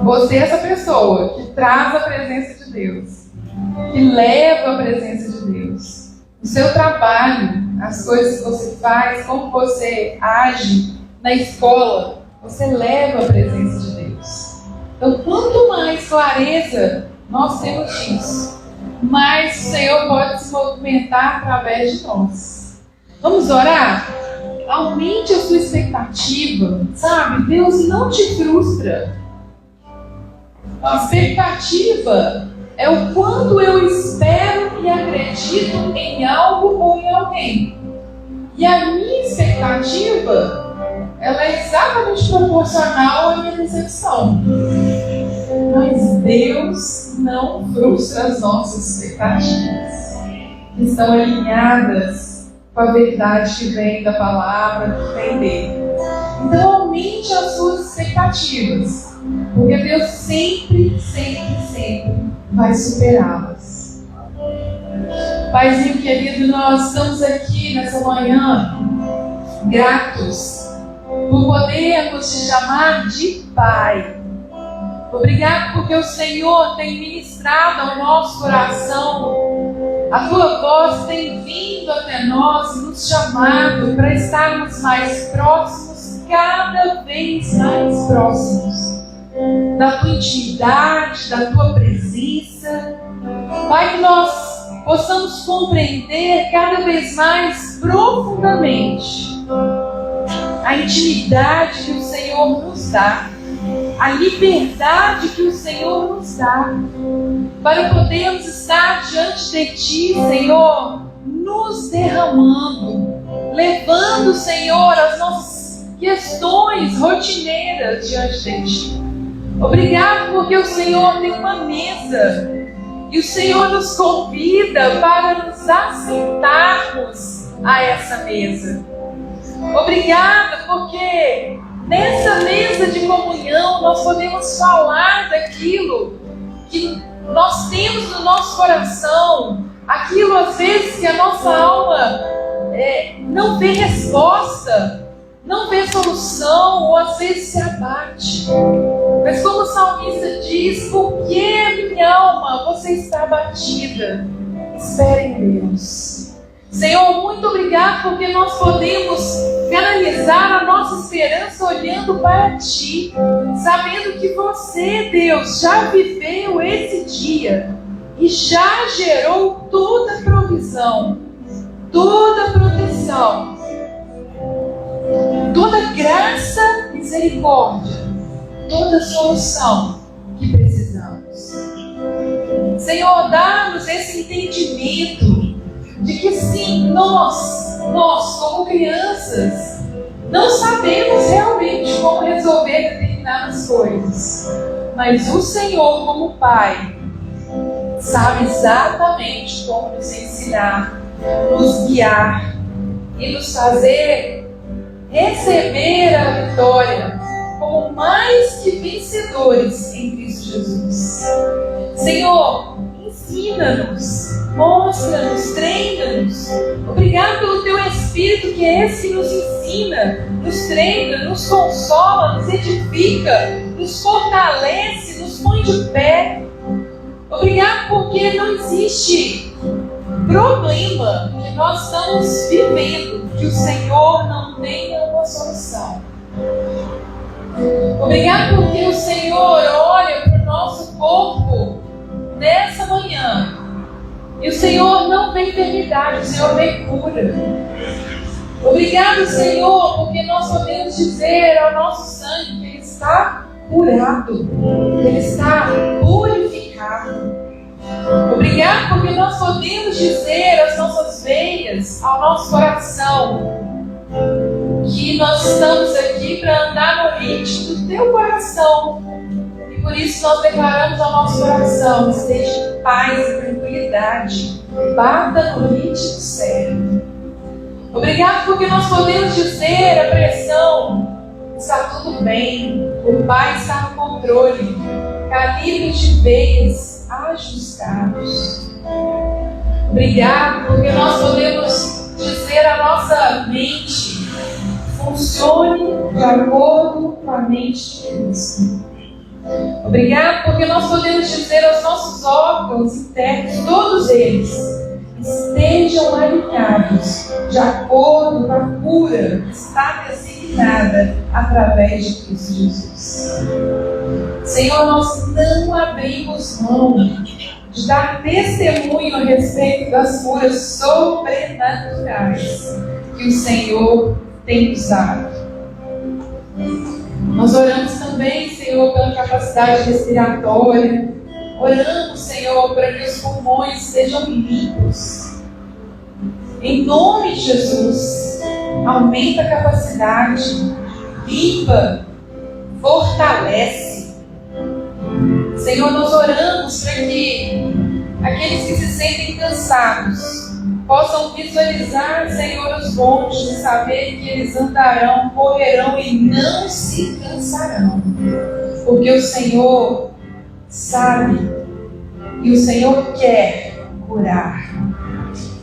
Você é essa pessoa que traz a presença de Deus, que leva a presença de Deus. O seu trabalho, as coisas que você faz, como você age na escola, você leva a presença de Deus. Então, quanto mais clareza nós temos disso, mais o Senhor pode se movimentar através de nós. Vamos orar? Aumente a sua expectativa, sabe? Deus não te frustra. A expectativa é o quanto eu espero e acredito em algo ou em alguém. E a minha expectativa, ela é exatamente proporcional à minha decepção. Mas Deus não frustra as nossas expectativas, que estão alinhadas com a verdade que vem da palavra, que vem dele. Então aumente as suas expectativas, porque Deus sempre, sempre, sempre vai superá-las. Paizinho querido, nós estamos aqui nessa manhã gratos por podermos te chamar de Pai. Obrigado porque o Senhor tem ministrado ao nosso coração. A tua voz tem vindo até nós, nos chamado para estarmos mais próximos, cada vez mais próximos da tua intimidade, da tua presença. Pai, que nós possamos compreender cada vez mais profundamente a intimidade que o Senhor nos dá, a liberdade que o Senhor nos dá, para podermos estar diante de Ti, Senhor, nos derramando, levando, Senhor, as nossas questões rotineiras diante de Ti. Obrigado porque o Senhor tem uma mesa e o Senhor nos convida para nos assentarmos a essa mesa. Obrigada porque nessa mesa de comunhão nós podemos falar daquilo que nós temos no nosso coração, aquilo às vezes que a nossa alma não vê resposta, não vê solução, ou às vezes se abate. Mas como o salmista diz, por que minha alma você está abatida? Espere em Deus. Senhor, muito obrigado porque nós podemos canalizar a nossa esperança olhando para Ti, sabendo que você, Deus, já viveu esse dia e já gerou toda a provisão, toda a proteção, toda a graça, misericórdia, toda a solução que precisamos. Senhor, dá-nos esse entendimento de que sim, nós como crianças, não sabemos realmente como resolver determinadas coisas, mas o Senhor, como Pai, sabe exatamente como nos ensinar, nos guiar e nos fazer receber a vitória como mais que vencedores em Cristo Jesus. Senhor, ensina-nos, mostra-nos, treina-nos. Obrigado pelo Teu Espírito, que é esse que nos ensina, nos treina, nos consola, nos edifica, nos fortalece, nos põe de pé. Obrigado porque não existe problema que nós estamos vivendo que o Senhor não tenha uma solução. Obrigado porque o Senhor olha para o nosso corpo nessa manhã e o Senhor não vê enfermidade, o Senhor vê cura. Obrigado, Senhor, porque nós podemos dizer ao nosso sangue que ele está curado, que ele está purificado. Obrigado porque nós podemos dizer às nossas veias, ao nosso coração, que nós estamos aqui para andar no ritmo do Teu coração. E por isso nós declaramos ao nosso coração: esteja em paz e tranquilidade, bata no ritmo certo. Obrigado porque nós podemos dizer à pressão: está tudo bem, o Pai está no controle, calibres de veias ajustados. Obrigado porque nós podemos dizer à nossa mente: funcione de acordo com a mente de Cristo. Obrigado porque nós podemos dizer aos nossos órgãos internos, todos eles, estejam alinhados de acordo com a cura que está designada através de Cristo Jesus. Senhor, nós não abrimos mão de dar testemunho a respeito das curas sobrenaturais que o Senhor tem nos dado. Nós oramos também, Senhor, pela capacidade respiratória. Oramos, Senhor, para que os pulmões sejam limpos. Em nome de Jesus, aumenta a capacidade, limpa, fortalece. Senhor, nós oramos para que aqueles que se sentem cansados possam visualizar, Senhor, os montes e saber que eles andarão, correrão e não se cansarão. Porque o Senhor sabe e o Senhor quer curar.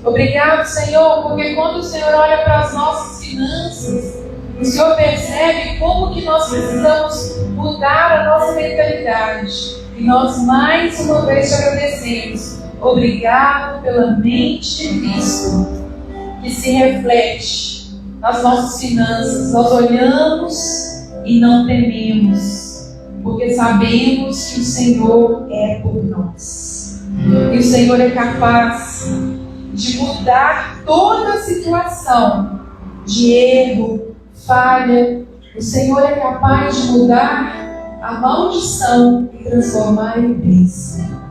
Obrigado, Senhor, porque quando o Senhor olha para as nossas finanças, o Senhor percebe como que nós precisamos mudar a nossa mentalidade. E nós mais uma vez te agradecemos. Obrigado pela mente de Cristo que se reflete nas nossas finanças. Nós olhamos e não tememos, porque sabemos que o Senhor é por nós. E o Senhor é capaz de mudar toda a situação de erro, falha. O Senhor é capaz de mudar a maldição e transformar em bênção.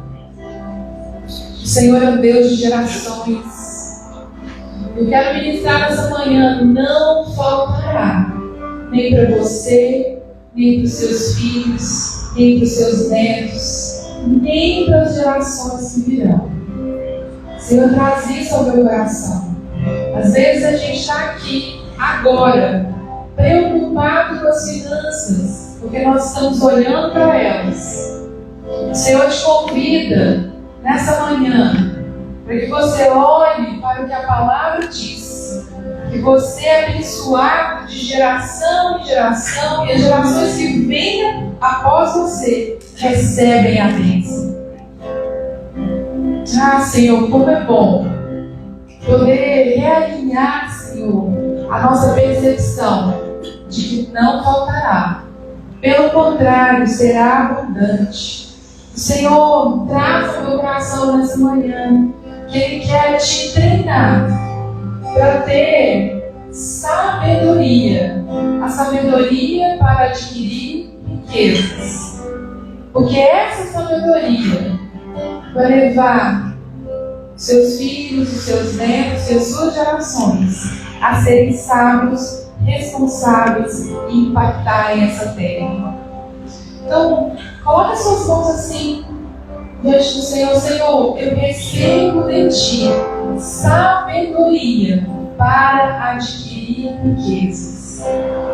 O Senhor é um Deus de gerações. Eu quero ministrar nessa manhã, não faltará, nem para você, nem para os seus filhos, nem para os seus netos, nem para as gerações que virão. Senhor, traz isso ao meu coração. Às vezes a gente está aqui, agora, preocupado com as finanças, porque nós estamos olhando para elas. O Senhor te convida nessa manhã, para que você olhe para o que a palavra diz, que você é abençoado de geração em geração, e as gerações que venham após você recebem a bênção. Ah, Senhor, como é bom poder realinhar, Senhor, a nossa percepção de que não faltará. Pelo contrário, será abundante. O Senhor traz ao meu coração nessa manhã que Ele quer te treinar para ter sabedoria. A sabedoria para adquirir riquezas. Porque essa sabedoria vai levar seus filhos, os seus netos e as suas gerações a serem sábios, responsáveis e impactarem essa terra. Então, coloque as suas mãos assim diante do Senhor. Senhor, eu recebo de Ti sabedoria para adquirir riquezas.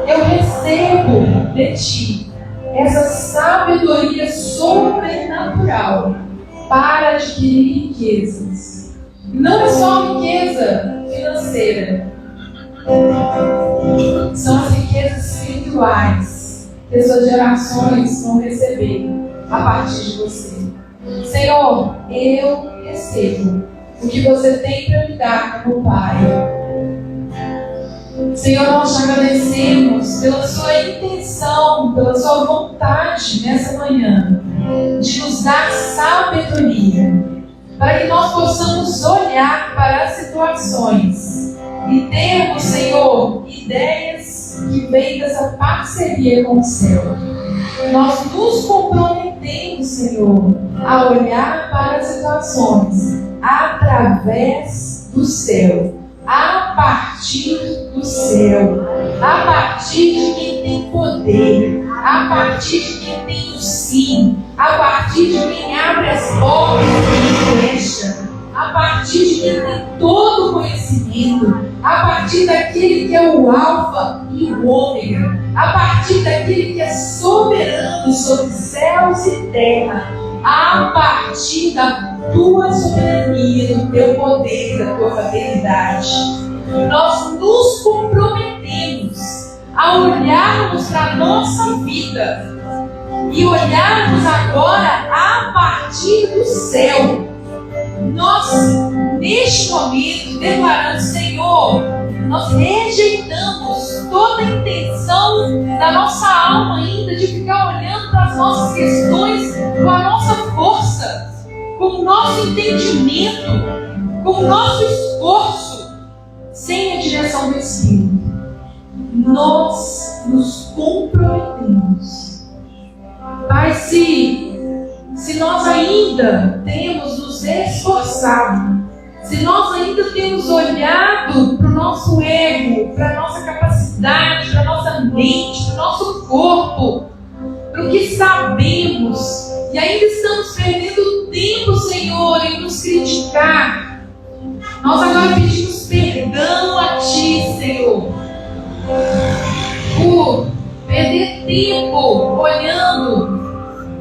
Eu recebo de Ti essa sabedoria sobrenatural para adquirir riquezas. Não é só riqueza financeira, são as riquezas espirituais que as suas gerações vão receber a partir de você. Senhor, eu recebo o que você tem para me dar como Pai. Senhor, nós te agradecemos pela sua intenção, pela sua vontade nessa manhã de nos dar sabedoria, para que nós possamos olhar para as situações e termos, Senhor, ideias que vêm dessa parceria com o céu. Nós nos comprometemos, Senhor, a olhar para as situações através do céu, a partir do céu, a partir de quem tem poder, a partir de quem tem o sim, a partir de quem abre as portas e fecha, a partir de quem tem todo o conhecimento, a partir daquele que é o alfa e o ômega, a partir daquele que é soberano sobre céus e terra, a partir da tua soberania, do teu poder, da tua paternidade. Nós nos comprometemos a olharmos para a nossa vida e olharmos agora a partir do céu. Nós, neste momento, declarando: Senhor, nós rejeitamos toda a intenção da nossa alma ainda de ficar olhando para as nossas questões com a nossa força, com o nosso entendimento, com o nosso esforço, sem a direção do Espírito. Nós nos comprometemos. Pai, se nós ainda temos nos esforçado, se nós ainda temos olhado para o nosso ego, para a nossa capacidade, para a nossa mente, para o nosso corpo, para o que sabemos, e ainda estamos perdendo tempo, Senhor, em nos criticar, nós agora pedimos perdão a Ti, Senhor, por perder tempo olhando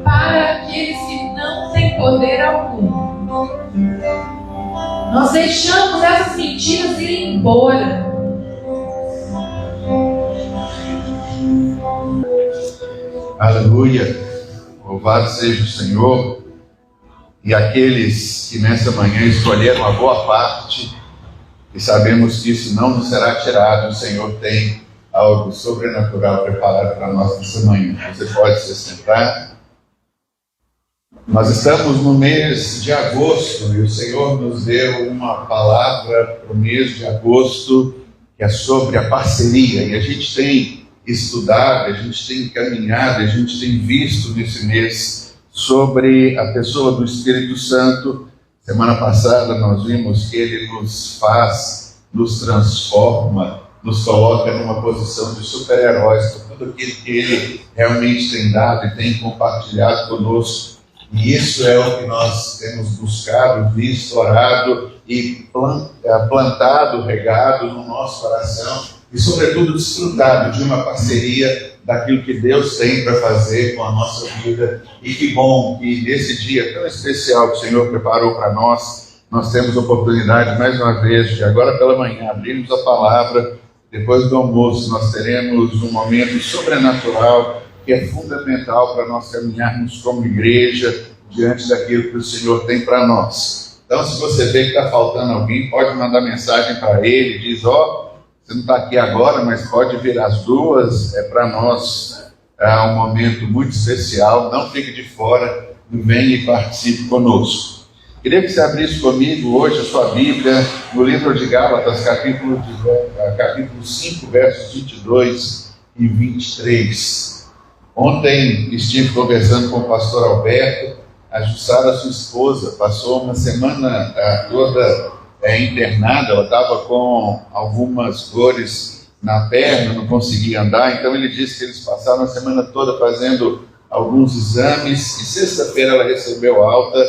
para aqueles que não têm poder algum. Nós deixamos essas mentiras irem embora. Aleluia, louvado seja o Senhor. E aqueles que nessa manhã escolheram a boa parte, e sabemos que isso não nos será tirado, o Senhor tem algo sobrenatural preparado para nós nessa manhã. Você pode se sentar. Nós estamos no mês de agosto e o Senhor nos deu uma palavra para o mês de agosto que é sobre a parceria. E a gente tem estudado, a gente tem caminhado, a gente tem visto nesse mês sobre a pessoa do Espírito Santo. Semana passada nós vimos que Ele nos faz, nos transforma, nos coloca numa posição de super-heróis por tudo aquilo que Ele realmente tem dado e tem compartilhado conosco. E isso é o que nós temos buscado, visto, orado e plantado, regado no nosso coração e, sobretudo, desfrutado de uma parceria daquilo que Deus tem para fazer com a nossa vida. E que bom que nesse dia tão especial que o Senhor preparou para nós, nós temos a oportunidade, mais uma vez, de agora pela manhã, abrirmos a palavra. Depois do almoço, nós teremos um momento sobrenatural que é fundamental para nós caminharmos como igreja diante daquilo que o Senhor tem para nós. Então, se você vê que está faltando alguém, pode mandar mensagem para ele, diz: ó, você não está aqui agora, mas pode vir às 2, é para nós um momento muito especial, não fique de fora, venha e participe conosco. Queria que você abrisse comigo hoje a sua Bíblia no livro de Gálatas, capítulo 5, versos 22 e 23. Ontem estive conversando com o pastor Alberto. A Jussara, sua esposa, passou uma semana toda internada. Ela estava com algumas dores na perna, não conseguia andar. Então ele disse que eles passaram a semana toda fazendo alguns exames e sexta-feira ela recebeu alta.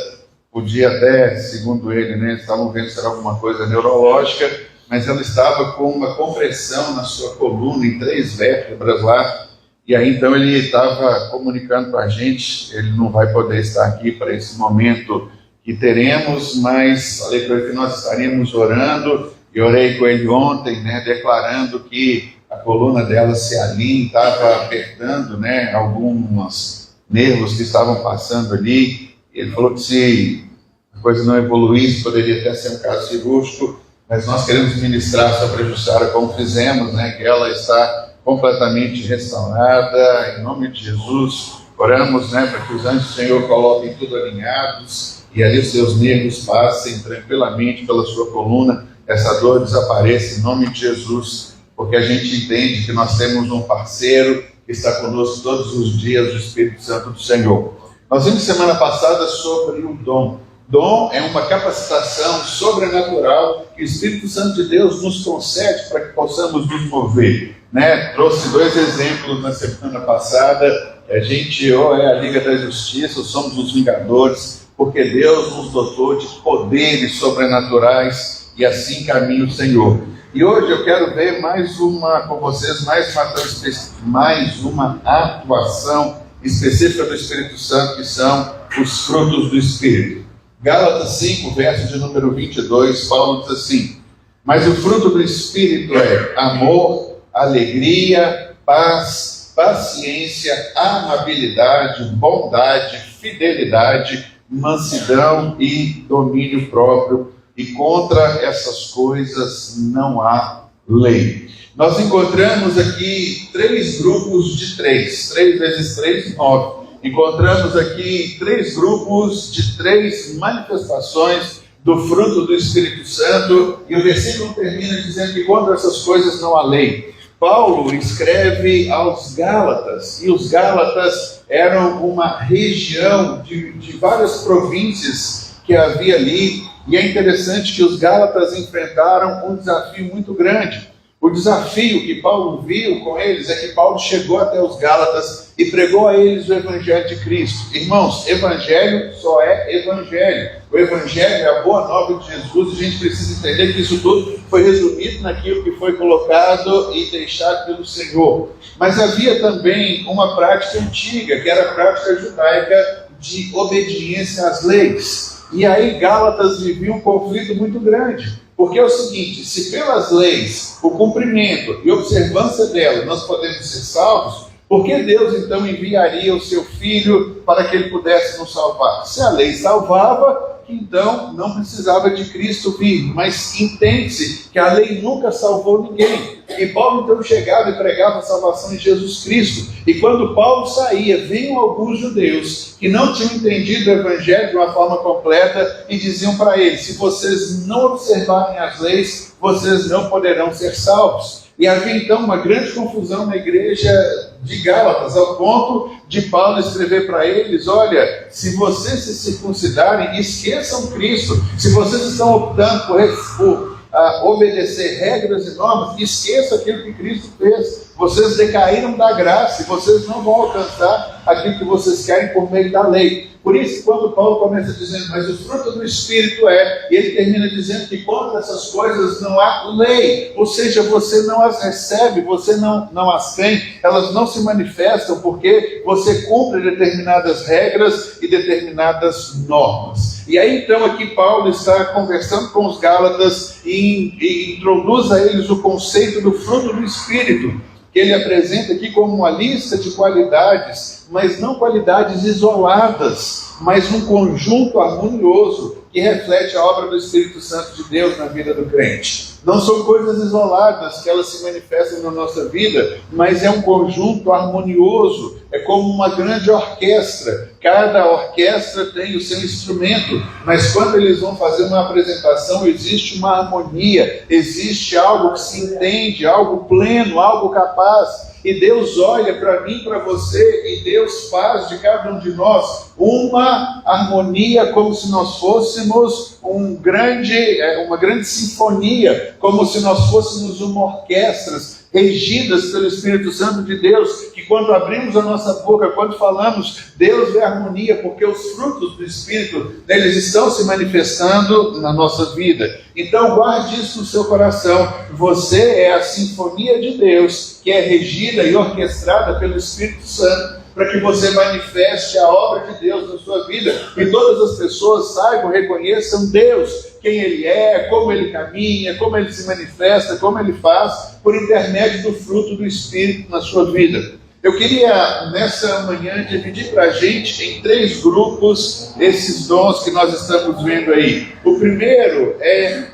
Podia até, segundo ele, estavam vendo se era alguma coisa neurológica, mas ela estava com uma compressão na sua coluna, em 3 vértebras lá. E aí então ele estava comunicando para a gente, ele não vai poder estar aqui para esse momento que teremos, mas falei para ele que nós estaríamos orando, e orei com ele ontem, declarando que a coluna dela se alinha, estava apertando, alguns nervos que estavam passando ali. Ele falou que se a coisa não evoluísse, poderia até ser um caso cirúrgico, mas nós queremos ministrar sobre a Jussara, como fizemos, que ela está completamente restaurada, em nome de Jesus. Oramos, para que os anjos do Senhor coloquem tudo alinhados e ali os seus nervos passem tranquilamente pela sua coluna, essa dor desapareça em nome de Jesus, porque a gente entende que nós temos um parceiro que está conosco todos os dias, o Espírito Santo do Senhor. Nós vimos semana passada sobre o dom. Dom é uma capacitação sobrenatural que o Espírito Santo de Deus nos concede para que possamos nos mover. Trouxe 2 exemplos na semana passada. A gente ou é a Liga da Justiça ou somos os Vingadores, porque Deus nos dotou de poderes sobrenaturais e assim caminha o Senhor. E hoje eu quero ver com vocês mais uma atuação específica do Espírito Santo, que são os frutos do Espírito. Gálatas 5, verso de número 22, Paulo diz assim: mas o fruto do Espírito é amor, alegria, paz, paciência, amabilidade, bondade, fidelidade, mansidão e domínio próprio. E contra essas coisas não há lei. Nós encontramos aqui 3 grupos de 3. 3 vezes 3, 9. Encontramos aqui 3 grupos de 3 manifestações do fruto do Espírito Santo. E o versículo termina dizendo que contra essas coisas não há lei. Paulo escreve aos Gálatas, e os Gálatas eram uma região de várias províncias que havia ali, e é interessante que os Gálatas enfrentaram um desafio muito grande. O desafio que Paulo viu com eles é que Paulo chegou até os Gálatas e pregou a eles o Evangelho de Cristo. Irmãos, Evangelho só é Evangelho. O Evangelho é a boa nova de Jesus, e a gente precisa entender que isso tudo foi resumido naquilo que foi colocado e deixado pelo Senhor. Mas havia também uma prática antiga, que era a prática judaica de obediência às leis. E aí Gálatas vivia um conflito muito grande. Porque é o seguinte, se pelas leis, o cumprimento e observância delas nós podemos ser salvos, por que Deus então enviaria o seu Filho para que ele pudesse nos salvar? Se a lei salvava, então não precisava de Cristo vir. Mas entende-se que a lei nunca salvou ninguém. E Paulo então chegava e pregava a salvação em Jesus Cristo. E quando Paulo saía, vinham alguns judeus que não tinham entendido o Evangelho de uma forma completa e diziam para ele: se vocês não observarem as leis, vocês não poderão ser salvos. E havia então uma grande confusão na igreja de Gálatas, ao ponto de Paulo escrever para eles: olha, se vocês se circuncidarem, esqueçam Cristo. Se vocês estão optando por obedecer regras e normas, esqueçam aquilo que Cristo fez. Vocês decaíram da graça e vocês não vão alcançar aquilo que vocês querem por meio da lei. Por isso, quando Paulo começa dizendo, mas o fruto do Espírito e ele termina dizendo que contra essas coisas não há lei, ou seja, você não as recebe, você não as tem, elas não se manifestam porque você cumpre determinadas regras e determinadas normas. E aí então aqui Paulo está conversando com os Gálatas e introduz a eles o conceito do fruto do Espírito, que ele apresenta aqui como uma lista de qualidades, mas não qualidades isoladas, mas um conjunto harmonioso que reflete a obra do Espírito Santo de Deus na vida do crente. Não são coisas isoladas que elas se manifestam na nossa vida, mas é um conjunto harmonioso, é como uma grande orquestra. Cada orquestra tem o seu instrumento, mas quando eles vão fazer uma apresentação, existe uma harmonia, existe algo que se entende, algo pleno, algo capaz. E Deus olha para mim, para você, e Deus faz de cada um de nós uma harmonia, como se nós fôssemos uma grande sinfonia, como se nós fôssemos uma orquestra, regidas pelo Espírito Santo de Deus, que quando abrimos a nossa boca, quando falamos, Deus vê harmonia, porque os frutos do Espírito, eles estão se manifestando na nossa vida. Então guarde isso no seu coração, você é a sinfonia de Deus, que é regida e orquestrada pelo Espírito Santo, para que você manifeste a obra de Deus na sua vida, e todas as pessoas saibam, reconheçam Deus, quem Ele é, como Ele caminha, como Ele se manifesta, como Ele faz, por intermédio do fruto do Espírito na sua vida. Eu queria, nessa manhã, dividir para a gente em 3 grupos esses dons que nós estamos vendo aí. O primeiro é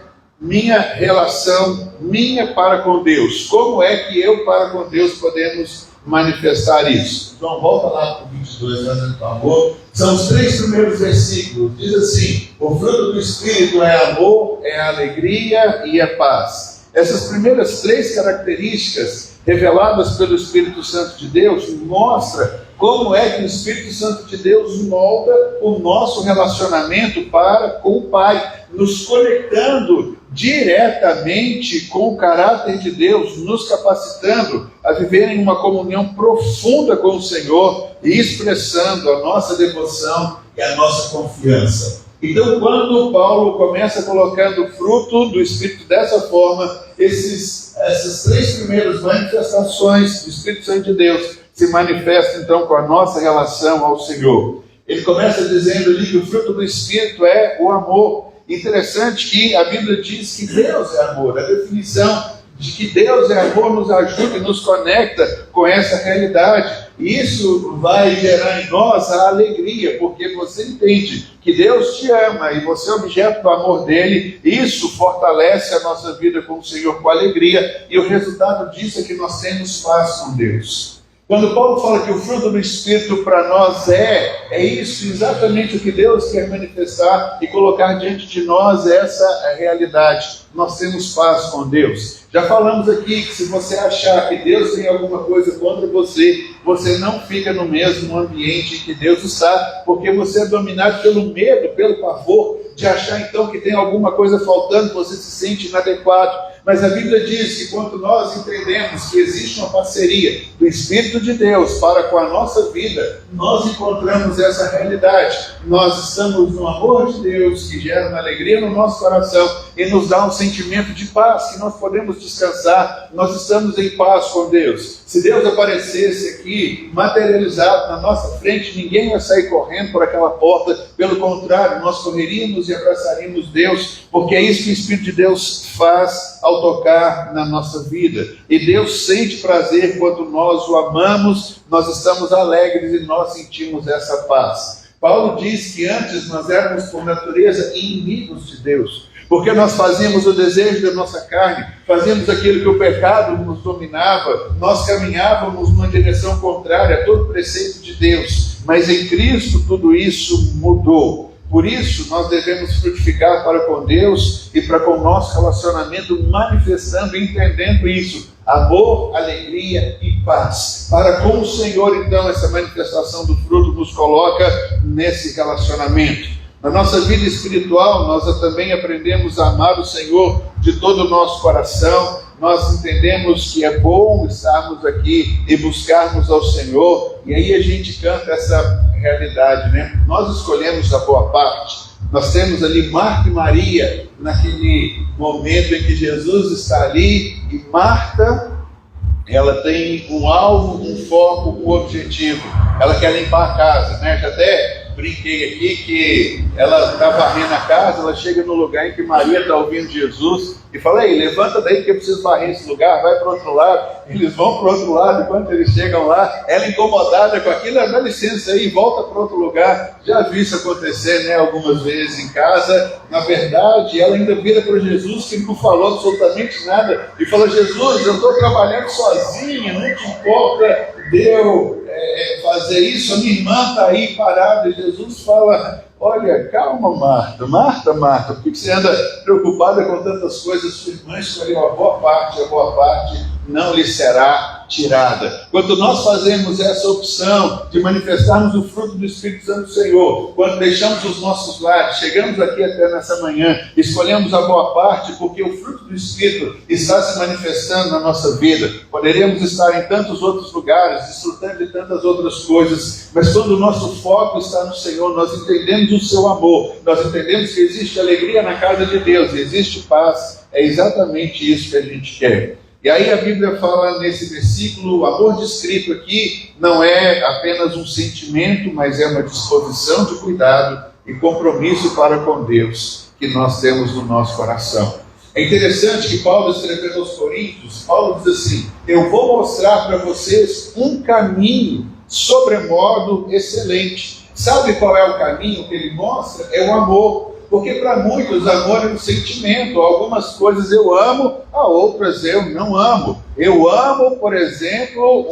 minha relação, minha para com Deus. Como é que eu para com Deus podemos manifestar isso? João, volta lá para o 22, por favor. São os 3 primeiros versículos. Diz assim: o fruto do Espírito é amor, é alegria e é paz. Essas primeiras 3 características reveladas pelo Espírito Santo de Deus mostra como é que o Espírito Santo de Deus molda o nosso relacionamento para com o Pai, nos conectando diretamente com o caráter de Deus, nos capacitando a viver em uma comunhão profunda com o Senhor e expressando a nossa devoção e a nossa confiança. Então, quando Paulo começa colocando o fruto do Espírito dessa forma, essas 3 primeiras manifestações do Espírito Santo de Deus se manifestam então com a nossa relação ao Senhor. Ele começa dizendo ali que o fruto do Espírito é o amor. Interessante que a Bíblia diz que Deus é amor. A definição de que Deus é amor, nos ajuda e nos conecta com essa realidade. E isso vai gerar em nós a alegria, porque você entende que Deus te ama e você é objeto do amor dele. Isso fortalece a nossa vida com o Senhor com alegria, e o resultado disso é que nós temos paz com Deus. Quando Paulo fala que o fruto do Espírito para nós é isso, exatamente o que Deus quer manifestar e colocar diante de nós, essa realidade. Nós temos paz com Deus. Já falamos aqui que se você achar que Deus tem alguma coisa contra você, você não fica no mesmo ambiente em que Deus está, porque você é dominado pelo medo, pelo pavor de achar então que tem alguma coisa faltando, você se sente inadequado. Mas a Bíblia diz que quando nós entendemos que existe uma parceria do Espírito de Deus para com a nossa vida, nós encontramos essa realidade. Nós estamos no amor de Deus, que gera uma alegria no nosso coração e nos dá um sentimento de paz, que nós podemos descansar. Nós estamos em paz com Deus. Se Deus aparecesse aqui, materializado na nossa frente, ninguém ia sair correndo por aquela porta. Pelo contrário, nós correríamos e abraçaríamos Deus, porque é isso que o Espírito de Deus faz ao tocar na nossa vida. E Deus sente prazer quando nós o amamos, nós estamos alegres e nós sentimos essa paz. Paulo diz que antes nós éramos por natureza inimigos de Deus, porque nós fazíamos o desejo da nossa carne, fazíamos aquilo que o pecado nos dominava, nós caminhávamos numa direção contrária a todo preceito de Deus. Mas em Cristo tudo isso mudou. Por isso, nós devemos frutificar para com Deus e para com o nosso relacionamento, manifestando e entendendo isso. Amor, alegria e paz. Para com o Senhor, então, essa manifestação do fruto nos coloca nesse relacionamento. Na nossa vida espiritual, nós também aprendemos a amar o Senhor de todo o nosso coração. Nós entendemos que é bom estarmos aqui e buscarmos ao Senhor. E aí a gente canta essa realidade, né? Nós escolhemos a boa parte. Nós temos ali Marta e Maria, naquele momento em que Jesus está ali, e Marta, ela tem um alvo, um foco, um objetivo. Ela quer limpar a casa, né? Já até brinquei aqui que ela está varrendo a casa, ela chega no lugar em que Maria está ouvindo Jesus e fala: ei, levanta daí porque eu preciso varrer esse lugar, vai para o outro lado. Eles vão para o outro lado, e quando eles chegam lá, ela incomodada com aquilo, dá licença aí, volta para outro lugar. Já vi isso acontecer, né, algumas vezes em casa. Na verdade, ela ainda vira para Jesus, que não falou absolutamente nada, e fala: Jesus, eu estou trabalhando sozinha, não te importa de eu fazer isso? A minha irmã está aí parada. E Jesus fala: olha, calma, Marta, por que você anda preocupada com tantas coisas? Sua irmã escolheu a boa parte não lhe será tirada. Quando nós fazemos essa opção de manifestarmos o fruto do Espírito Santo do Senhor, quando deixamos os nossos lares, chegamos aqui até nessa manhã, escolhemos a boa parte, porque o fruto do Espírito está se manifestando na nossa vida. Poderíamos estar em tantos outros lugares, desfrutando de tantas outras coisas, mas quando o nosso foco está no Senhor, nós entendemos o seu amor, nós entendemos que existe alegria na casa de Deus, e existe paz. É exatamente isso que a gente quer. E aí a Bíblia fala nesse versículo, o amor descrito aqui não é apenas um sentimento, mas é uma disposição de cuidado e compromisso para com Deus que nós temos no nosso coração. É interessante que Paulo, escrevendo aos Coríntios, Paulo diz assim: eu vou mostrar para vocês um caminho sobremodo excelente. Sabe qual é o caminho que ele mostra? É o amor. Porque para muitos amor é um sentimento. Algumas coisas eu amo, a outras eu não amo. Eu amo, por exemplo,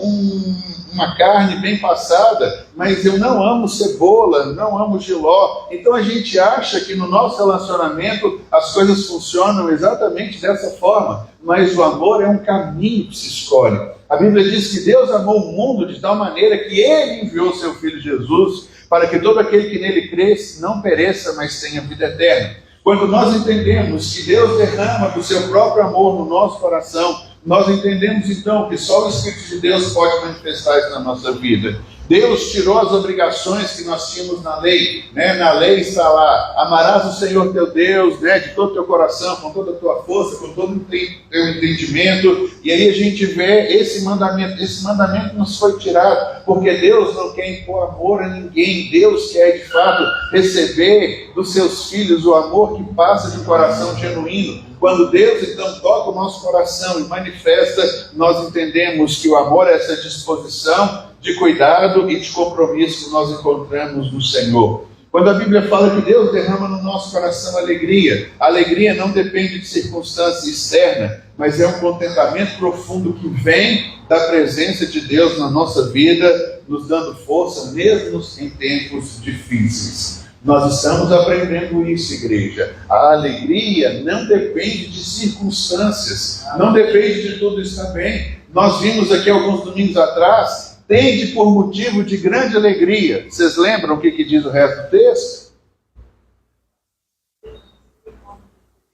uma carne bem passada, mas eu não amo cebola, não amo jiló. Então a gente acha que no nosso relacionamento as coisas funcionam exatamente dessa forma. Mas o amor é um caminho que se escolhe. A Bíblia diz que Deus amou o mundo de tal maneira que Ele enviou seu Filho Jesus, para que todo aquele que nele cresce não pereça, mas tenha vida eterna. Quando nós entendemos que Deus derrama do seu próprio amor no nosso coração, nós entendemos então que só o Espírito de Deus pode manifestar isso na nossa vida. Deus tirou as obrigações que nós tínhamos na lei, né? Na lei está lá: amarás o Senhor teu Deus, né? De todo o teu coração, com toda a tua força, com todo o teu entendimento. E aí a gente vê esse mandamento nos foi tirado, porque Deus não quer impor amor a ninguém. Deus quer de fato receber dos seus filhos o amor que passa de um coração genuíno. Quando Deus então toca o nosso coração e manifesta, nós entendemos que o amor é essa disposição de cuidado e de compromisso que nós encontramos no Senhor. Quando a Bíblia fala que Deus derrama no nosso coração alegria, a alegria não depende de circunstância externa, mas é um contentamento profundo que vem da presença de Deus na nossa vida, nos dando força mesmo em tempos difíceis. Nós estamos aprendendo isso, igreja. A alegria não depende de circunstâncias, não depende de tudo estar bem. Nós vimos aqui alguns domingos atrás, tende por motivo de grande alegria. Vocês lembram o que diz o resto do texto?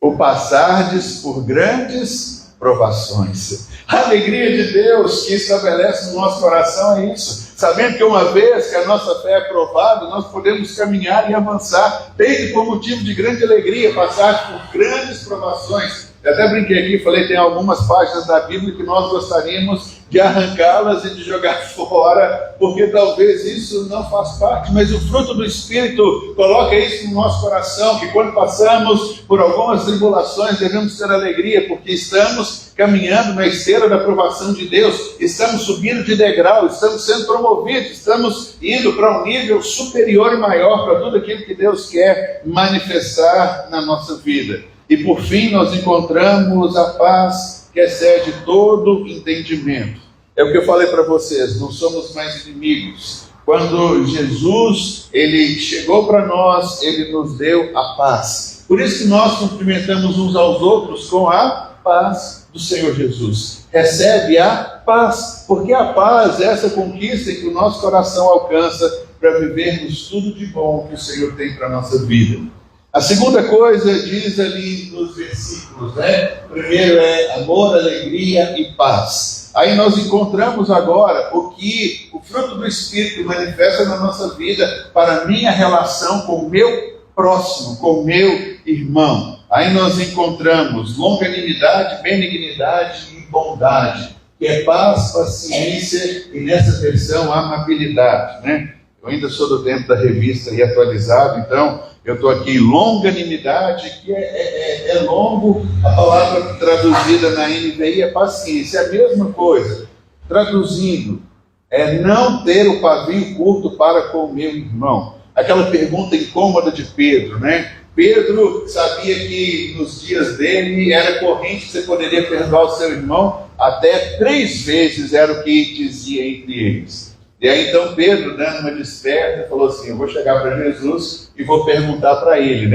O passardes por grandes provações. A alegria de Deus que estabelece no nosso coração é isso. Sabendo que uma vez que a nossa fé é provada, nós podemos caminhar e avançar. Tende por motivo de grande alegria passar por grandes provações. Eu até brinquei aqui, falei, tem algumas páginas da Bíblia que nós gostaríamos de arrancá-las e de jogar fora, porque talvez isso não faz parte, mas o fruto do Espírito coloca isso no nosso coração, que quando passamos por algumas tribulações devemos ter alegria, porque estamos caminhando na esteira da aprovação de Deus, estamos subindo de degrau, estamos sendo promovidos, estamos indo para um nível superior e maior para tudo aquilo que Deus quer manifestar na nossa vida. E por fim nós encontramos a paz que excede todo entendimento. É o que eu falei para vocês, não somos mais inimigos. Quando Jesus, ele chegou para nós, ele nos deu a paz. Por isso que nós cumprimentamos uns aos outros com a paz do Senhor Jesus. Recebe a paz, porque a paz é essa conquista que o nosso coração alcança para vivermos tudo de bom que o Senhor tem para a nossa vida. A segunda coisa diz ali nos versículos, Primeiro é amor, alegria e paz. Aí nós encontramos agora o que o fruto do Espírito manifesta na nossa vida para a minha relação com o meu próximo, com o meu irmão. Aí nós encontramos longanimidade, benignidade e bondade, que é paz, paciência e nessa versão amabilidade, Eu ainda sou do tempo da revista e atualizado, então eu estou aqui, longanimidade, que é longo, a palavra traduzida na NVI é paciência, é a mesma coisa. Traduzindo, é não ter o pavio curto para com o meu irmão. Aquela pergunta incômoda de Pedro, Pedro sabia que nos dias dele era corrente que você poderia perdoar o seu irmão, até 3 vezes era o que dizia entre eles. E aí então Pedro, dando uma desperta, falou assim, eu vou chegar para Jesus e vou perguntar para ele,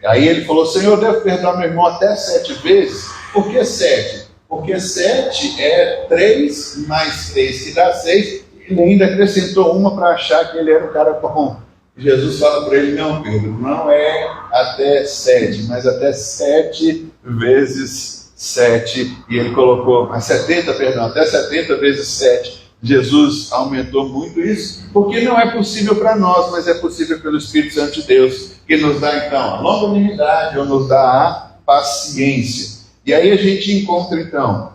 Aí ele falou, Senhor, eu devo perdoar meu irmão até 7 vezes? Por que 7? Porque 7 é 3 mais 3, que dá 6, e ele ainda acrescentou uma para achar que ele era um cara bom. Jesus fala para ele, não Pedro, não é até 7, mas até 7 vezes 7, e ele colocou, até 70 vezes 7. Jesus aumentou muito isso, porque não é possível para nós, mas é possível pelo Espírito Santo de Deus, que nos dá então a longanimidade, ou nos dá a paciência. E aí a gente encontra então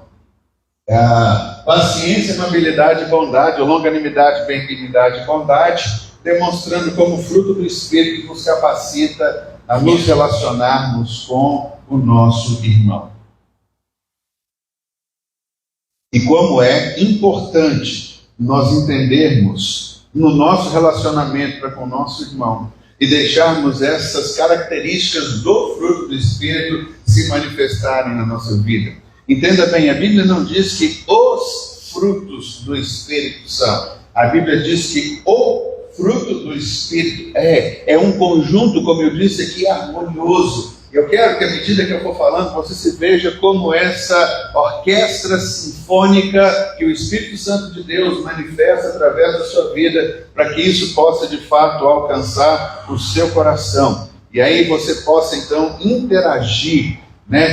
a paciência, amabilidade e bondade, ou longanimidade, benignidade e bondade, demonstrando como fruto do Espírito nos capacita a nos relacionarmos com o nosso irmão. E como é importante nós entendermos no nosso relacionamento para com o nosso irmão e deixarmos essas características do fruto do Espírito se manifestarem na nossa vida. Entenda bem, a Bíblia não diz que os frutos do Espírito são. A Bíblia diz que o fruto do Espírito é um conjunto, como eu disse aqui, harmonioso. Eu quero que à medida que eu for falando, você se veja como essa orquestra sinfônica que o Espírito Santo de Deus manifesta através da sua vida, para que isso possa de fato alcançar o seu coração. E aí você possa então interagir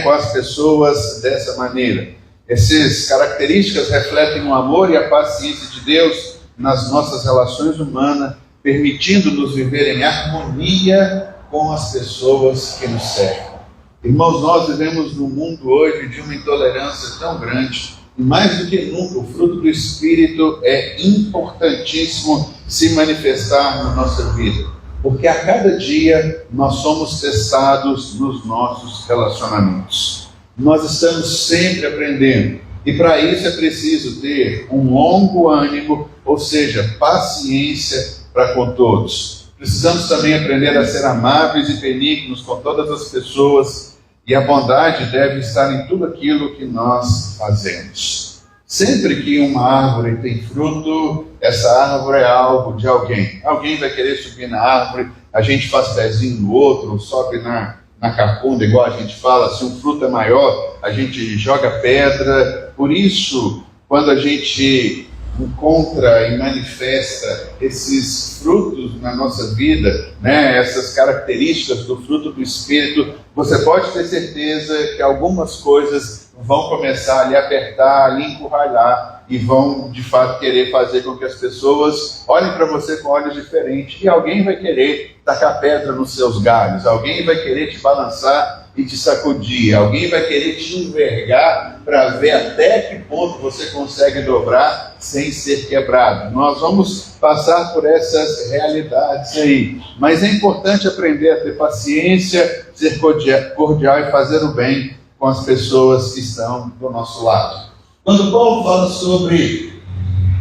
com as pessoas dessa maneira. Essas características refletem o amor e a paciência de Deus nas nossas relações humanas, permitindo-nos viver em harmonia com as pessoas que nos cercam. Irmãos, nós vivemos num mundo hoje de uma intolerância tão grande, e mais do que nunca o fruto do Espírito é importantíssimo se manifestar na nossa vida, porque a cada dia nós somos testados nos nossos relacionamentos. Nós estamos sempre aprendendo. E para isso é preciso ter um longo ânimo, ou seja, paciência para com todos. Precisamos também aprender a ser amáveis e benignos com todas as pessoas, e a bondade deve estar em tudo aquilo que nós fazemos. Sempre que uma árvore tem fruto, essa árvore é alvo de alguém. Alguém vai querer subir na árvore, a gente faz pezinho no outro, sobe na capunda, igual a gente fala, se um fruto é maior, a gente joga pedra. Por isso, quando a gente encontra e manifesta esses frutos na nossa vida, né, essas características do fruto do Espírito, você pode ter certeza que algumas coisas vão começar a lhe apertar, a lhe encurralar, e vão de fato querer fazer com que as pessoas olhem para você com olhos diferentes, e alguém vai querer tacar pedra nos seus galhos, alguém vai querer te balançar e te sacudir, alguém vai querer te envergar para ver até que ponto você consegue dobrar sem ser quebrado. Nós vamos passar por essas realidades aí, mas é importante aprender a ter paciência, ser cordial e fazer o bem com as pessoas que estão do nosso lado. Quando Paulo fala sobre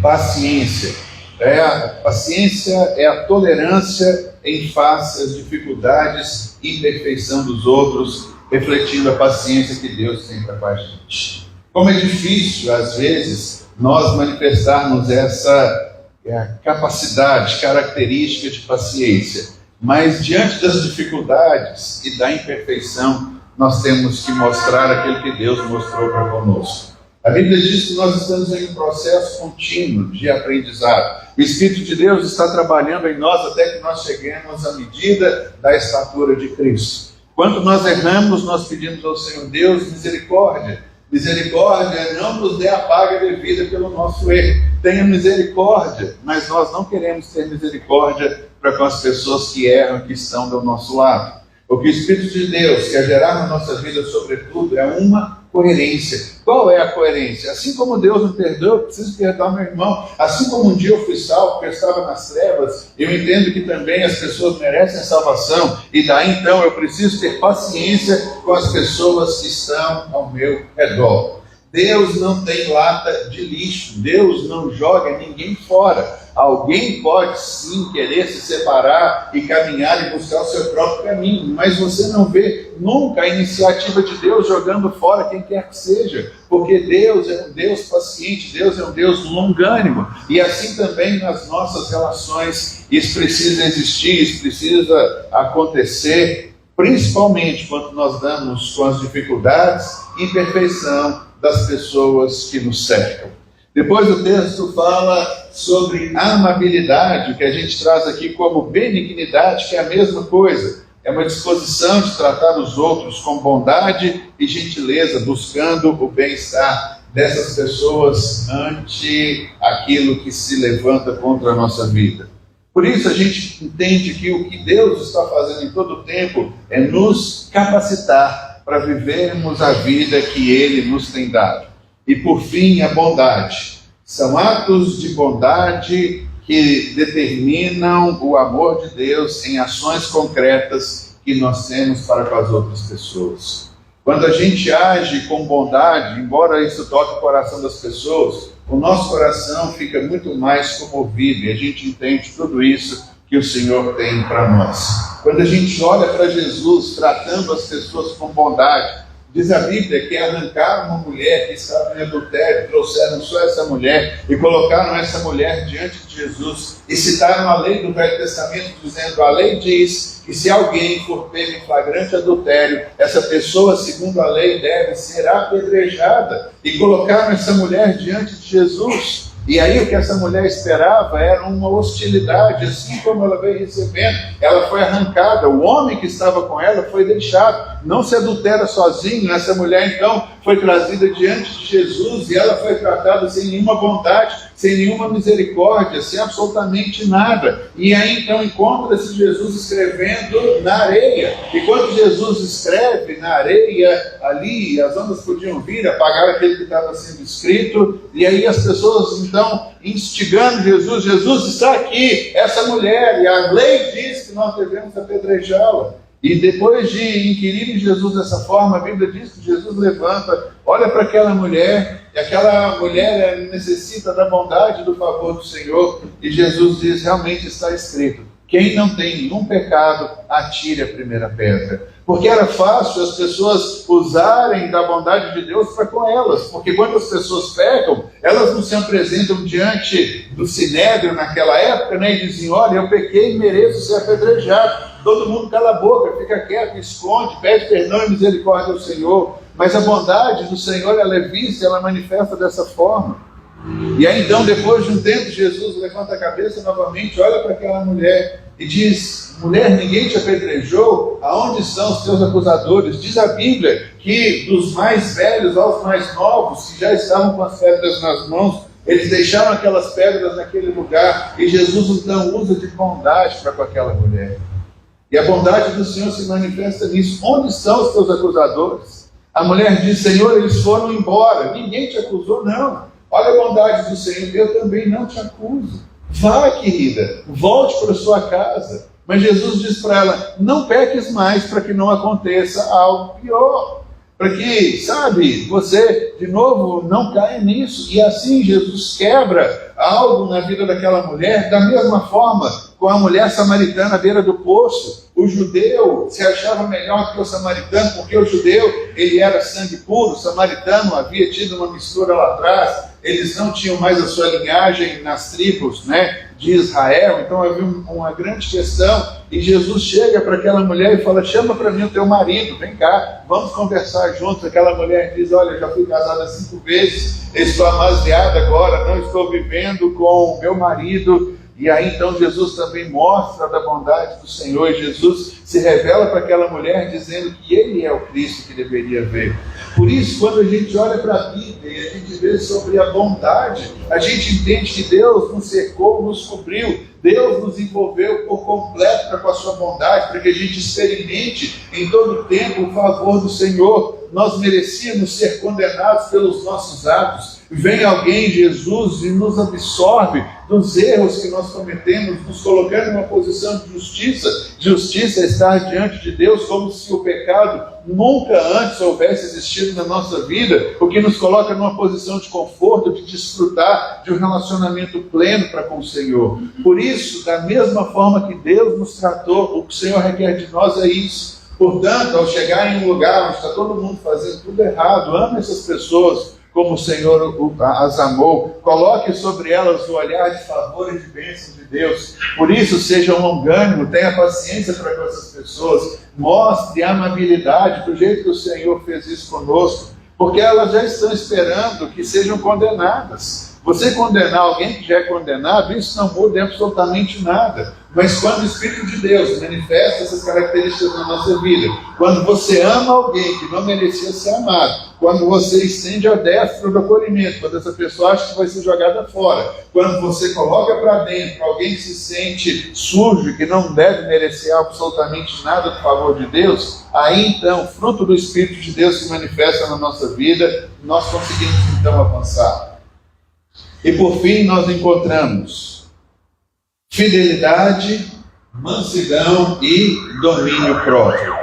paciência, a paciência é a tolerância em face às dificuldades e imperfeição dos outros, refletindo a paciência que Deus tem para com a gente. Como é difícil, às vezes, nós manifestarmos essa capacidade, característica de paciência, mas diante das dificuldades e da imperfeição, nós temos que mostrar aquilo que Deus mostrou para conosco. A Bíblia diz que nós estamos em um processo contínuo de aprendizado. O Espírito de Deus está trabalhando em nós até que nós cheguemos à medida da estatura de Cristo. Quando nós erramos, nós pedimos ao Senhor Deus misericórdia. Misericórdia, não nos dê a paga devida pelo nosso erro. Tenha misericórdia, mas nós não queremos ter misericórdia para com as pessoas que erram, que estão do nosso lado. O que o Espírito de Deus quer gerar na nossa vida, sobretudo, é uma coerência. Qual é a coerência? Assim como Deus me perdoou, eu preciso perdoar meu irmão. Assim como um dia eu fui salvo, porque eu estava nas trevas, eu entendo que também as pessoas merecem a salvação, e daí então eu preciso ter paciência com as pessoas que estão ao meu redor. Deus não tem lata de lixo, Deus não joga ninguém fora. Alguém pode sim querer se separar e caminhar e buscar o seu próprio caminho, mas você não vê nunca a iniciativa de Deus jogando fora quem quer que seja, porque Deus é um Deus paciente, Deus é um Deus longânimo, e assim também nas nossas relações isso precisa existir, isso precisa acontecer, principalmente quando nós damos com as dificuldades e imperfeição das pessoas que nos cercam. Depois o texto fala sobre amabilidade, que a gente traz aqui como benignidade, que é a mesma coisa. É uma disposição de tratar os outros com bondade e gentileza, buscando o bem-estar dessas pessoas ante aquilo que se levanta contra a nossa vida. Por isso a gente entende que o que Deus está fazendo em todo o tempo é nos capacitar para vivermos a vida que Ele nos tem dado. E por fim, a bondade. São atos de bondade que determinam o amor de Deus em ações concretas que nós temos para com as outras pessoas. Quando a gente age com bondade, embora isso toque o coração das pessoas, o nosso coração fica muito mais comovido e a gente entende tudo isso que o Senhor tem para nós. Quando a gente olha para Jesus tratando as pessoas com bondade, diz a Bíblia que arrancaram uma mulher que estava em adultério, trouxeram só essa mulher e colocaram essa mulher diante de Jesus e citaram a lei do Velho Testamento, dizendo: a lei diz que se alguém for pego em flagrante adultério, essa pessoa, segundo a lei, deve ser apedrejada. E colocaram essa mulher diante de Jesus. E aí o que essa mulher esperava era uma hostilidade, assim como ela veio recebendo. Ela foi arrancada, o homem que estava com ela foi deixado. Não se adultera sozinho. Essa mulher então foi trazida diante de Jesus e ela foi tratada sem nenhuma bondade, sem nenhuma misericórdia, sem absolutamente nada. E aí então encontra-se Jesus escrevendo na areia. E quando Jesus escreve na areia ali, as ondas podiam vir, apagar aquele que estava sendo escrito, e aí as pessoas então instigando Jesus está aqui, essa mulher, e a lei diz que nós devemos apedrejá-la. E depois de inquirirem Jesus dessa forma, a Bíblia diz que Jesus levanta, olha para aquela mulher, e aquela mulher necessita da bondade e do favor do Senhor, e Jesus diz, realmente está escrito, quem não tem nenhum pecado, atire a primeira pedra. Porque era fácil as pessoas usarem da bondade de Deus para com elas, porque quando as pessoas pecam, elas não se apresentam diante do Sinédrio naquela época, né, e dizem, olha, eu pequei e mereço ser apedrejado. Todo mundo cala a boca, fica quieto, esconde, pede perdão e misericórdia ao Senhor. Mas a bondade do Senhor, ela é vista, ela manifesta dessa forma. E aí então, depois de um tempo, Jesus levanta a cabeça novamente, olha para aquela mulher e diz, mulher, ninguém te apedrejou? Aonde estão os teus acusadores? Diz a Bíblia que dos mais velhos aos mais novos, que já estavam com as pedras nas mãos, eles deixaram aquelas pedras naquele lugar, e Jesus então usa de bondade para com aquela mulher. E a bondade do Senhor se manifesta nisso. Onde estão os teus acusadores? A mulher diz, Senhor, eles foram embora. Ninguém te acusou, não. Olha a bondade do Senhor, eu também não te acuso. Vá, querida, volte para sua casa. Mas Jesus diz para ela, não peques mais para que não aconteça algo pior. Para que, sabe, você de novo não caia nisso. E assim Jesus quebra algo na vida daquela mulher, da mesma forma com a mulher samaritana à beira do poço. O judeu se achava melhor que o samaritano, porque o judeu, ele era sangue puro, o samaritano havia tido uma mistura lá atrás, eles não tinham mais a sua linhagem nas tribos, né, de Israel, então havia uma grande questão, e Jesus chega para aquela mulher e fala, chama para mim o teu marido, vem cá, vamos conversar juntos. Aquela mulher diz, olha, eu já fui casada 5 vezes, estou amaziada agora, não estou vivendo com o meu marido. E aí então Jesus também mostra da bondade do Senhor, e Jesus se revela para aquela mulher dizendo que Ele é o Cristo que deveria ver. Por isso, quando a gente olha para a Bíblia e a gente vê sobre a bondade, a gente entende que Deus nos cercou, nos cobriu, Deus nos envolveu por completo com a sua bondade, para que a gente experimente em todo o tempo o favor do Senhor. Nós merecíamos ser condenados pelos nossos atos. Vem alguém, Jesus, e nos absorve dos erros que nós cometemos, nos colocando em uma posição de justiça. Justiça é estar diante de Deus como se o pecado nunca antes houvesse existido na nossa vida, o que nos coloca numa posição de conforto, de desfrutar de um relacionamento pleno para com o Senhor. Por isso, da mesma forma que Deus nos tratou, o que o Senhor requer de nós é isso. Portanto, ao chegar em um lugar onde está todo mundo fazendo tudo errado, ame essas pessoas como o Senhor as amou, coloque sobre elas o olhar de favor e de bênção de Deus. Por isso, seja longânimo, tenha paciência para com essas pessoas, mostre amabilidade do jeito que o Senhor fez isso conosco, porque elas já estão esperando que sejam condenadas. Você condenar alguém que já é condenado, isso não muda absolutamente nada. Mas quando o Espírito de Deus manifesta essas características na nossa vida, quando você ama alguém que não merecia ser amado, quando você estende a destra do acolhimento, quando essa pessoa acha que vai ser jogada fora, quando você coloca para dentro alguém que se sente sujo e que não deve merecer absolutamente nada do favor de Deus, aí então, fruto do Espírito de Deus se manifesta na nossa vida, nós conseguimos então avançar. E por fim nós encontramos fidelidade, mansidão e domínio próprio.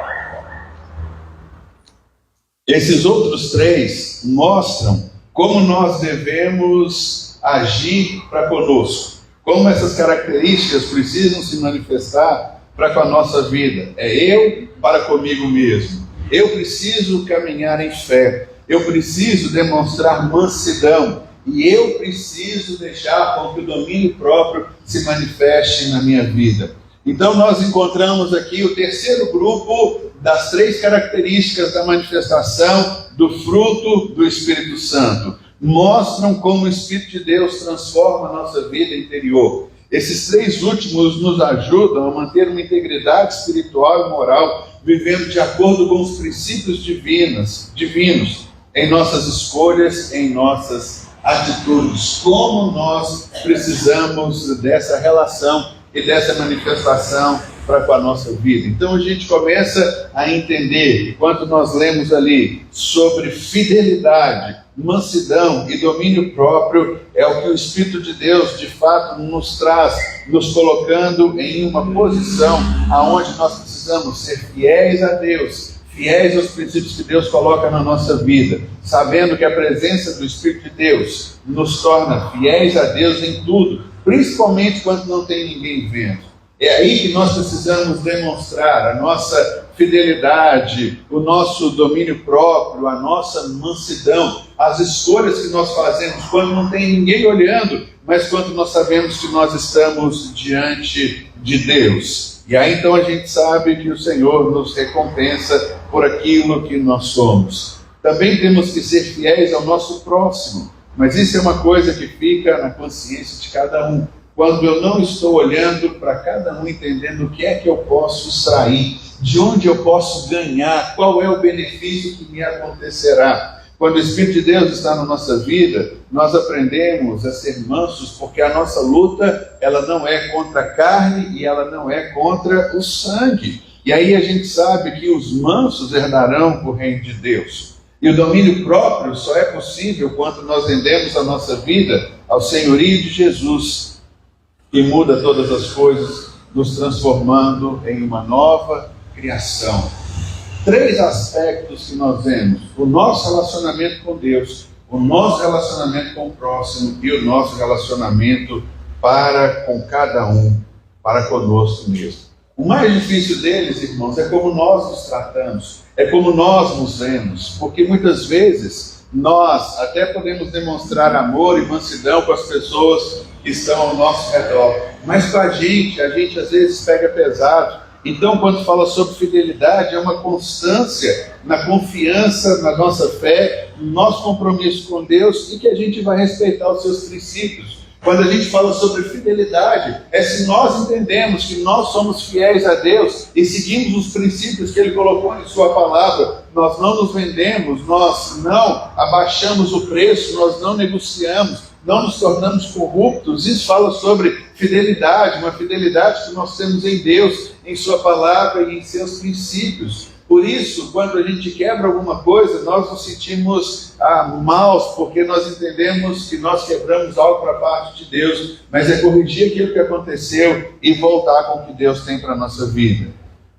Esses outros 3 mostram como nós devemos agir para conosco, como essas características precisam se manifestar para com a nossa vida. É eu para comigo mesmo. Eu preciso caminhar em fé, eu preciso demonstrar mansidão, e eu preciso deixar com que o domínio próprio se manifeste na minha vida. Então nós encontramos aqui o terceiro grupo das 3 características da manifestação do fruto do Espírito Santo. Mostram como o Espírito de Deus transforma a nossa vida interior. Esses 3 últimos nos ajudam a manter uma integridade espiritual e moral, vivendo de acordo com os princípios divinos em nossas escolhas, em nossas atitudes. Como nós precisamos dessa relação e dessa manifestação para com a nossa vida. Então a gente começa a entender, enquanto nós lemos ali sobre fidelidade, mansidão e domínio próprio, é o que o Espírito de Deus de fato nos traz, nos colocando em uma posição aonde nós precisamos ser fiéis a Deus, fiéis aos princípios que Deus coloca na nossa vida, sabendo que a presença do Espírito de Deus nos torna fiéis a Deus em tudo, principalmente quando não tem ninguém vendo. É aí que nós precisamos demonstrar a nossa fidelidade, o nosso domínio próprio, a nossa mansidão, as escolhas que nós fazemos quando não tem ninguém olhando, mas quando nós sabemos que nós estamos diante de Deus. E aí então a gente sabe que o Senhor nos recompensa por aquilo que nós somos. Também temos que ser fiéis ao nosso próximo, mas isso é uma coisa que fica na consciência de cada um. Quando eu não estou olhando para cada um, entendendo o que é que eu posso extrair, de onde eu posso ganhar, qual é o benefício que me acontecerá. Quando o Espírito de Deus está na nossa vida, nós aprendemos a ser mansos, porque a nossa luta, ela não é contra a carne e ela não é contra o sangue. E aí a gente sabe que os mansos herdarão o reino de Deus. E o domínio próprio só é possível quando nós rendemos a nossa vida ao senhorio de Jesus, que muda todas as coisas, nos transformando em uma nova criação. 3 aspectos que nós vemos: o nosso relacionamento com Deus, o nosso relacionamento com o próximo e o nosso relacionamento para com cada um, para conosco mesmo. O mais difícil deles, irmãos, é como nós nos tratamos, é como nós nos vemos, porque muitas vezes nós até podemos demonstrar amor e mansidão com as pessoas que estão ao nosso redor, mas com a gente às vezes pega pesado. Então, quando fala sobre fidelidade, é uma constância na confiança, na nossa fé, no nosso compromisso com Deus, e que a gente vai respeitar os seus princípios. Quando a gente fala sobre fidelidade, é se nós entendemos que nós somos fiéis a Deus e seguimos os princípios que Ele colocou em Sua palavra, nós não nos vendemos, nós não abaixamos o preço, nós não negociamos, não nos tornamos corruptos. Isso fala sobre fidelidade, uma fidelidade que nós temos em Deus, em Sua palavra e em seus princípios. Por isso, quando a gente quebra alguma coisa, nós nos sentimos maus, porque nós entendemos que nós quebramos algo para a parte de Deus, mas é corrigir aquilo que aconteceu e voltar com o que Deus tem para a nossa vida.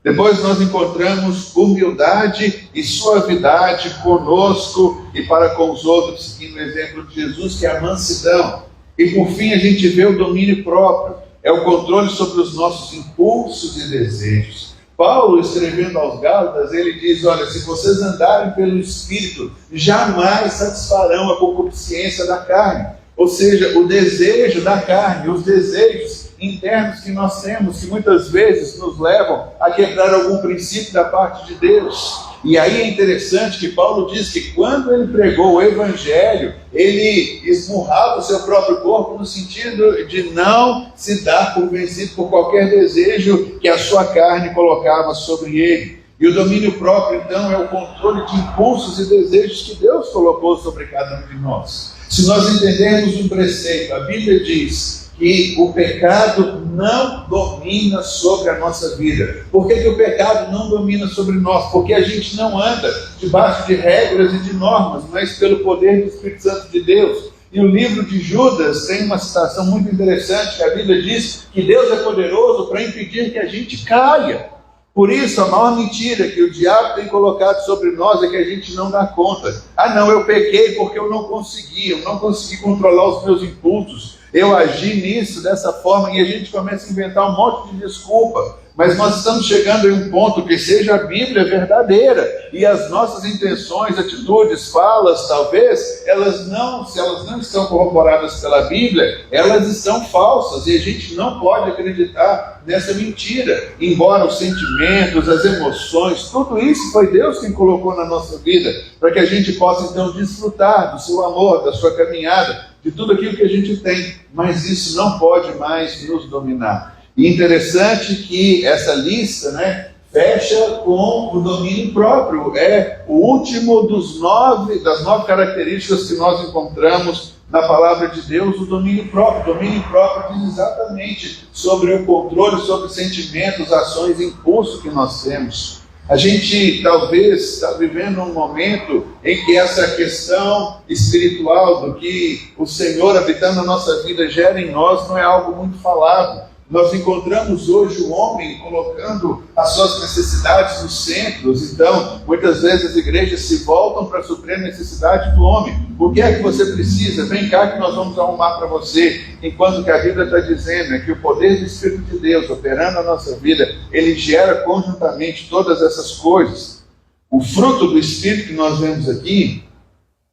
Depois nós encontramos humildade e suavidade conosco e para com os outros, seguindo o exemplo de Jesus, que é a mansidão. E por fim a gente vê o domínio próprio, é o controle sobre os nossos impulsos e desejos. Paulo, escrevendo aos Gálatas, ele diz: olha, se vocês andarem pelo Espírito, jamais satisfarão a concupiscência da carne. Ou seja, o desejo da carne, os desejos internos que nós temos, que muitas vezes nos levam a quebrar algum princípio da parte de Deus. E aí é interessante que Paulo diz que quando ele pregou o Evangelho, ele esmurrava o seu próprio corpo no sentido de não se dar por vencido por qualquer desejo que a sua carne colocava sobre ele. E o domínio próprio, então, é o controle de impulsos e desejos que Deus colocou sobre cada um de nós. Se nós entendermos um preceito, a Bíblia diz que o pecado não domina sobre a nossa vida. Por que o pecado não domina sobre nós? Porque a gente não anda debaixo de regras e de normas, mas pelo poder do Espírito Santo de Deus. E o livro de Judas tem uma citação muito interessante, que a Bíblia diz que Deus é poderoso para impedir que a gente caia. Por isso, a maior mentira que o diabo tem colocado sobre nós é que a gente não dá conta. Não, eu pequei porque eu não consegui controlar os meus impulsos. Eu agi nisso, dessa forma, e a gente começa a inventar um monte de desculpa. Mas nós estamos chegando em um ponto que seja a Bíblia verdadeira, e as nossas intenções, atitudes, falas, talvez, se elas não estão corroboradas pela Bíblia, elas estão falsas, e a gente não pode acreditar nessa mentira. Embora os sentimentos, as emoções, tudo isso foi Deus quem colocou na nossa vida, para que a gente possa então desfrutar do seu amor, da sua caminhada, de tudo aquilo que a gente tem, mas isso não pode mais nos dominar. E interessante que essa lista, fecha com o domínio próprio. É o último das 9 características que nós encontramos na palavra de Deus o domínio próprio. O domínio próprio diz exatamente sobre o controle, sobre sentimentos, ações, impulso que nós temos. A gente talvez está vivendo um momento em que essa questão espiritual do que o Senhor habitando na nossa vida gera em nós não é algo muito falado. Nós encontramos hoje o homem colocando as suas necessidades nos centros. Então, muitas vezes as igrejas se voltam para suprir a necessidade do homem. O que é que você precisa? Vem cá que nós vamos arrumar para você. Enquanto que a Bíblia está dizendo é que o poder do Espírito de Deus operando na nossa vida, ele gera conjuntamente todas essas coisas. O fruto do Espírito que nós vemos aqui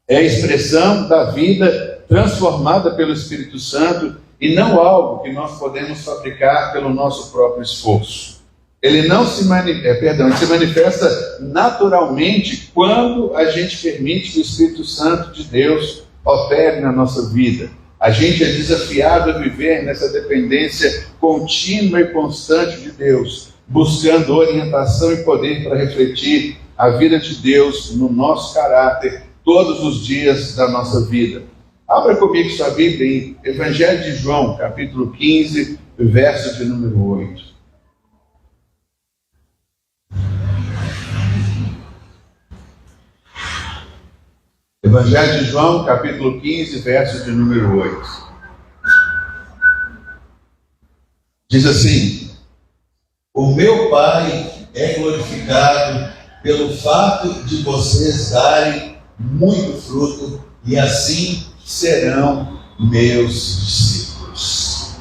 é a expressão da vida transformada pelo Espírito Santo, e não algo que nós podemos fabricar pelo nosso próprio esforço. Ele não se ele se manifesta naturalmente quando a gente permite que o Espírito Santo de Deus opere na nossa vida. A gente é desafiado a viver nessa dependência contínua e constante de Deus, buscando orientação e poder para refletir a vida de Deus no nosso caráter todos os dias da nossa vida. Abra comigo sua Bíblia em Evangelho de João, capítulo 15, verso de número 8. Evangelho de João, capítulo 15, verso de número 8. Diz assim: o meu Pai é glorificado pelo fato de vocês darem muito fruto, e assim serão meus discípulos.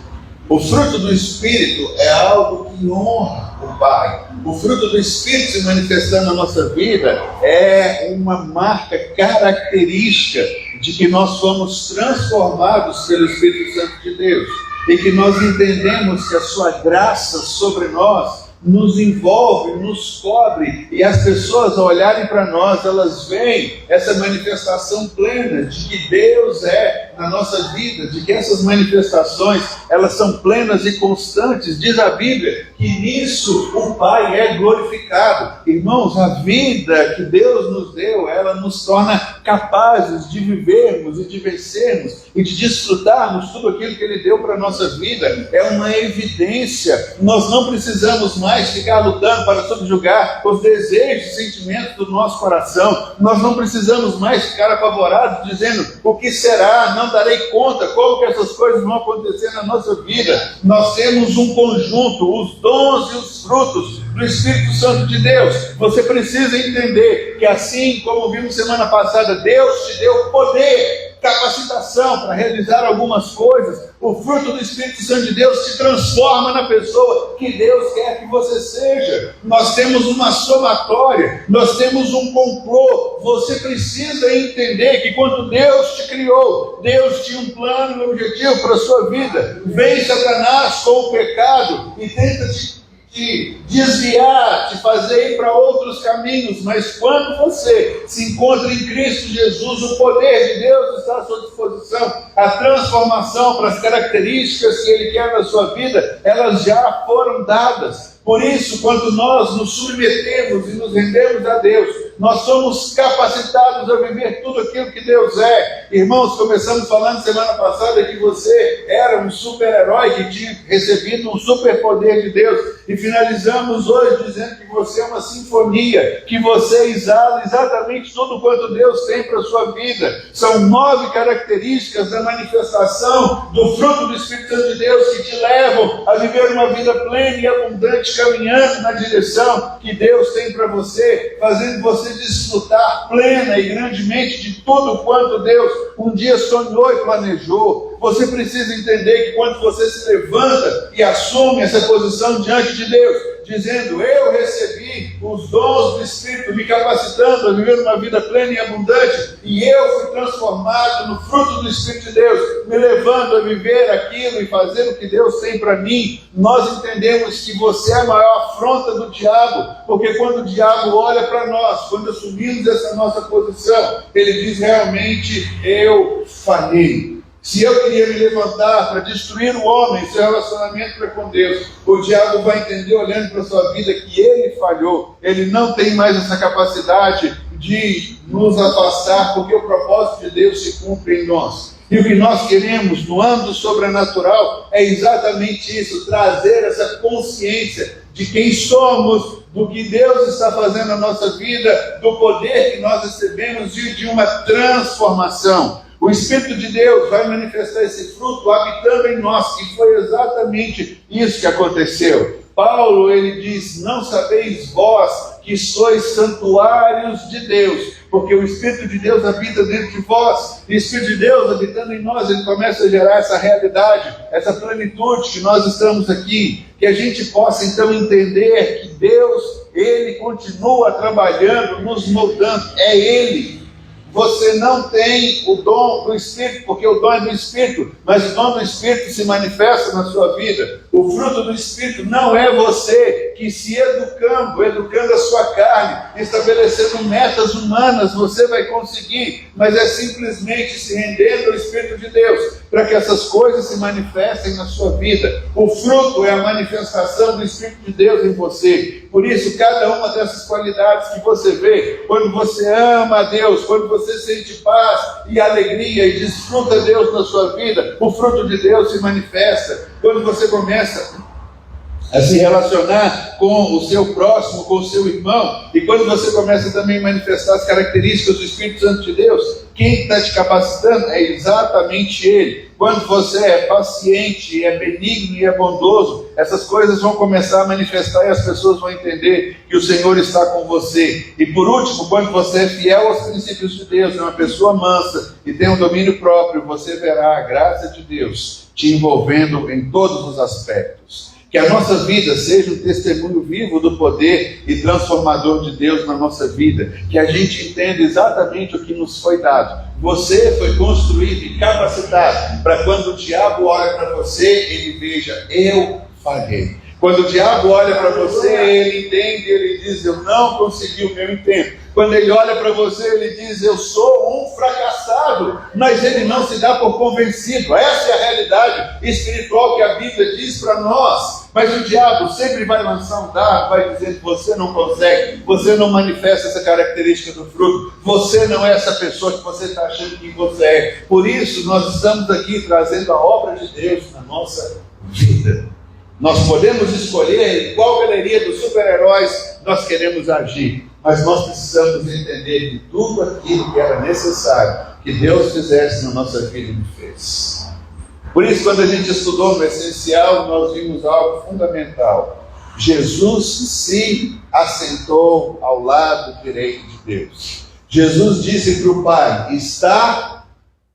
O fruto do Espírito é algo que honra o Pai. O fruto do Espírito se manifestando na nossa vida é uma marca característica de que nós fomos transformados pelo Espírito Santo de Deus e que nós entendemos que a sua graça sobre nós nos envolve, nos cobre, e as pessoas, ao olharem para nós, elas veem essa manifestação plena de que Deus é na nossa vida, de que essas manifestações, elas são plenas e constantes. Diz a Bíblia que nisso o Pai é glorificado. Irmãos, a vida que Deus nos deu, ela nos torna capazes de vivermos e de vencermos e de desfrutarmos tudo aquilo que Ele deu para a nossa vida. É uma evidência. Nós não precisamos mais ficar lutando para subjugar os desejos e sentimentos do nosso coração. Nós não precisamos mais ficar apavorados dizendo: o que será? Não darei conta. Como que essas coisas vão acontecer na nossa vida? Nós temos um conjunto, os dons e os frutos do Espírito Santo de Deus. Você precisa entender que, assim como vimos semana passada, Deus te deu poder, capacitação para realizar algumas coisas. O fruto do Espírito Santo de Deus te transforma na pessoa que Deus quer que você seja. Nós temos uma somatória, nós temos um complô. Você precisa entender que quando Deus te criou, Deus tinha um plano e um objetivo para a sua vida. Vem Satanás com o pecado e tenta te desviar, te fazer ir para outros caminhos, mas quando você se encontra em Cristo Jesus, o poder de Deus está à sua disposição. A transformação para as características que Ele quer na sua vida, elas já foram dadas. Por isso, quando nós nos submetemos e nos rendemos a Deus, nós somos capacitados a viver tudo aquilo que Deus é. Irmãos, começamos falando semana passada que você era um super-herói que tinha recebido um superpoder de Deus. E finalizamos hoje dizendo que você é uma sinfonia, que você exala exatamente tudo quanto Deus tem para a sua vida. São 9 características da manifestação do fruto do Espírito Santo de Deus que te levam a viver uma vida plena e abundante, caminhando na direção que Deus tem para você, fazendo você desfrutar plena e grandemente de tudo quanto Deus um dia sonhou e planejou. Você precisa entender que quando você se levanta e assume essa posição diante de Deus, dizendo: eu recebi os dons do Espírito, me capacitando a viver uma vida plena e abundante, e eu fui transformado no fruto do Espírito de Deus, me levando a viver aquilo e fazer o que Deus tem para mim. Nós entendemos que você é a maior afronta do diabo, porque quando o diabo olha para nós, quando assumimos essa nossa posição, ele diz: realmente eu falhei. Se eu queria me levantar para destruir o homem, seu relacionamento para com Deus, o diabo vai entender, olhando para a sua vida, que ele falhou. Ele não tem mais essa capacidade de nos afastar, porque o propósito de Deus se cumpre em nós. E o que nós queremos no âmbito sobrenatural é exatamente isso, trazer essa consciência de quem somos, do que Deus está fazendo na nossa vida, do poder que nós recebemos e de uma transformação. O Espírito de Deus vai manifestar esse fruto habitando em nós, e foi exatamente isso que aconteceu. Paulo, ele diz: não sabeis vós que sois santuários de Deus, porque o Espírito de Deus habita dentro de vós, e o Espírito de Deus habitando em nós, ele começa a gerar essa realidade, essa plenitude que nós estamos aqui, que a gente possa então entender que Deus, ele continua trabalhando, nos moldando, é ele. Você não tem o dom do Espírito, porque o dom é do Espírito, mas o dom do Espírito se manifesta na sua vida. O fruto do Espírito não é você que se educando a sua carne, estabelecendo metas humanas, você vai conseguir, mas é simplesmente se rendendo ao Espírito de Deus, para que essas coisas se manifestem na sua vida. O fruto é a manifestação do Espírito de Deus em você. Por isso, cada uma dessas qualidades que você vê, quando você ama a Deus, quando você sente paz e alegria e desfruta Deus na sua vida, o fruto de Deus se manifesta. Quando você começa a se relacionar com o seu próximo, com o seu irmão, e quando você começa também a manifestar as características do Espírito Santo de Deus, quem está te capacitando é exatamente Ele. Quando você é paciente, é benigno e é bondoso, essas coisas vão começar a manifestar e as pessoas vão entender que o Senhor está com você. E por último, quando você é fiel aos princípios de Deus, é uma pessoa mansa e tem um domínio próprio, você verá a graça de Deus te envolvendo em todos os aspectos. Que a nossa vida seja um testemunho vivo do poder e transformador de Deus na nossa vida. Que a gente entenda exatamente o que nos foi dado. Você foi construído e capacitado para quando o diabo olha para você, ele veja: eu falhei. Quando o diabo olha para você, ele entende, ele diz: eu não consegui o meu intento. Quando ele olha para você, ele diz: eu sou um fracassado, mas ele não se dá por convencido. Essa é a realidade espiritual que a Bíblia diz para nós. Mas o diabo sempre vai lançar um dardo, vai dizer que você não consegue, você não manifesta essa característica do fruto, você não é essa pessoa que você está achando que você é. Por isso, nós estamos aqui trazendo a obra de Deus na nossa vida. Nós podemos escolher em qual galeria dos super-heróis nós queremos agir, mas nós precisamos entender que tudo aquilo que era necessário que Deus fizesse na nossa vida, Ele fez. Por isso, quando a gente estudou no essencial, nós vimos algo fundamental. Jesus se assentou ao lado direito de Deus. Jesus disse para o Pai: está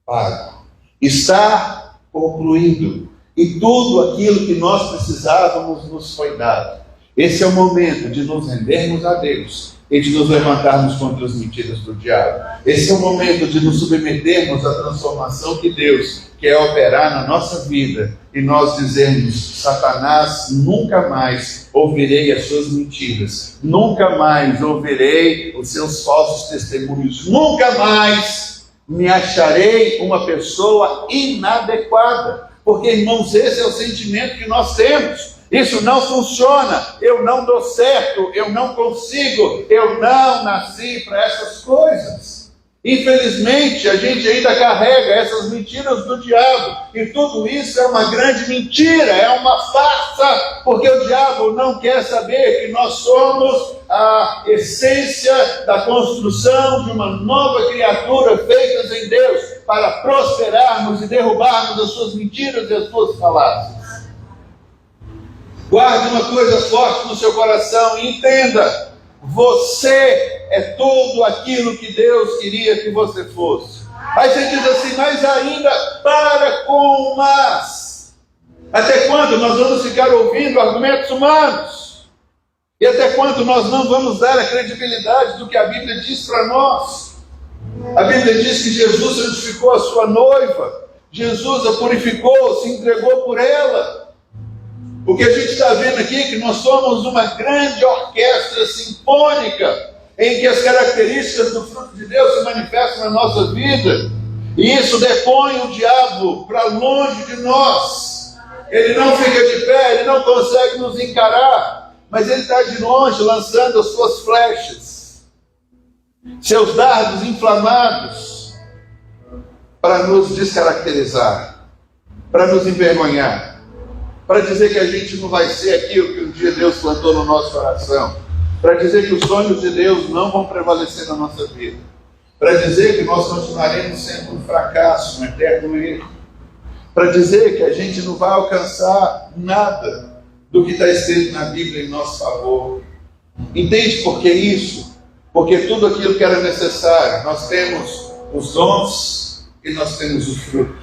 pago, está concluído. E tudo aquilo que nós precisávamos nos foi dado. Esse é o momento de nos rendermos a Deus e de nos levantarmos contra as mentiras do diabo. Esse é o momento de nos submetermos à transformação que Deus quer operar na nossa vida e nós dizermos: Satanás, nunca mais ouvirei as suas mentiras, nunca mais ouvirei os seus falsos testemunhos, nunca mais me acharei uma pessoa inadequada. Porque, irmãos, esse é o sentimento que nós temos. Isso não funciona. Eu não dou certo, eu não consigo, eu não nasci para essas coisas. Infelizmente, a gente ainda carrega essas mentiras do diabo. E tudo isso é uma grande mentira, é uma farsa. Porque o diabo não quer saber que nós somos a essência da construção de uma nova criatura feitas em Deus, para prosperarmos e derrubarmos as suas mentiras e as suas falácias. Guarde uma coisa forte no seu coração e entenda: você é tudo aquilo que Deus queria que você fosse. Aí você diz assim: mas ainda para com o mas. Até quando nós vamos ficar ouvindo argumentos humanos? E até quando nós não vamos dar a credibilidade do que a Bíblia diz para nós? A Bíblia diz que Jesus santificou a sua noiva, Jesus a purificou, se entregou por ela. O que a gente está vendo aqui é que nós somos uma grande orquestra sinfônica, em que as características do fruto de Deus se manifestam na nossa vida, e isso depõe o diabo para longe de nós. Ele não fica de pé, ele não consegue nos encarar, mas ele está de longe lançando as suas flechas, seus dardos inflamados. para nos descaracterizar, para nos envergonhar, para dizer que a gente não vai ser aquilo que um dia Deus plantou no nosso coração, para dizer que os sonhos de Deus não vão prevalecer na nossa vida, para dizer que nós continuaremos sendo um fracasso, um eterno erro, para dizer que a gente não vai alcançar nada do que está escrito na Bíblia em nosso favor. Entende por que isso? Porque tudo aquilo que era necessário, nós temos os dons e nós temos o fruto.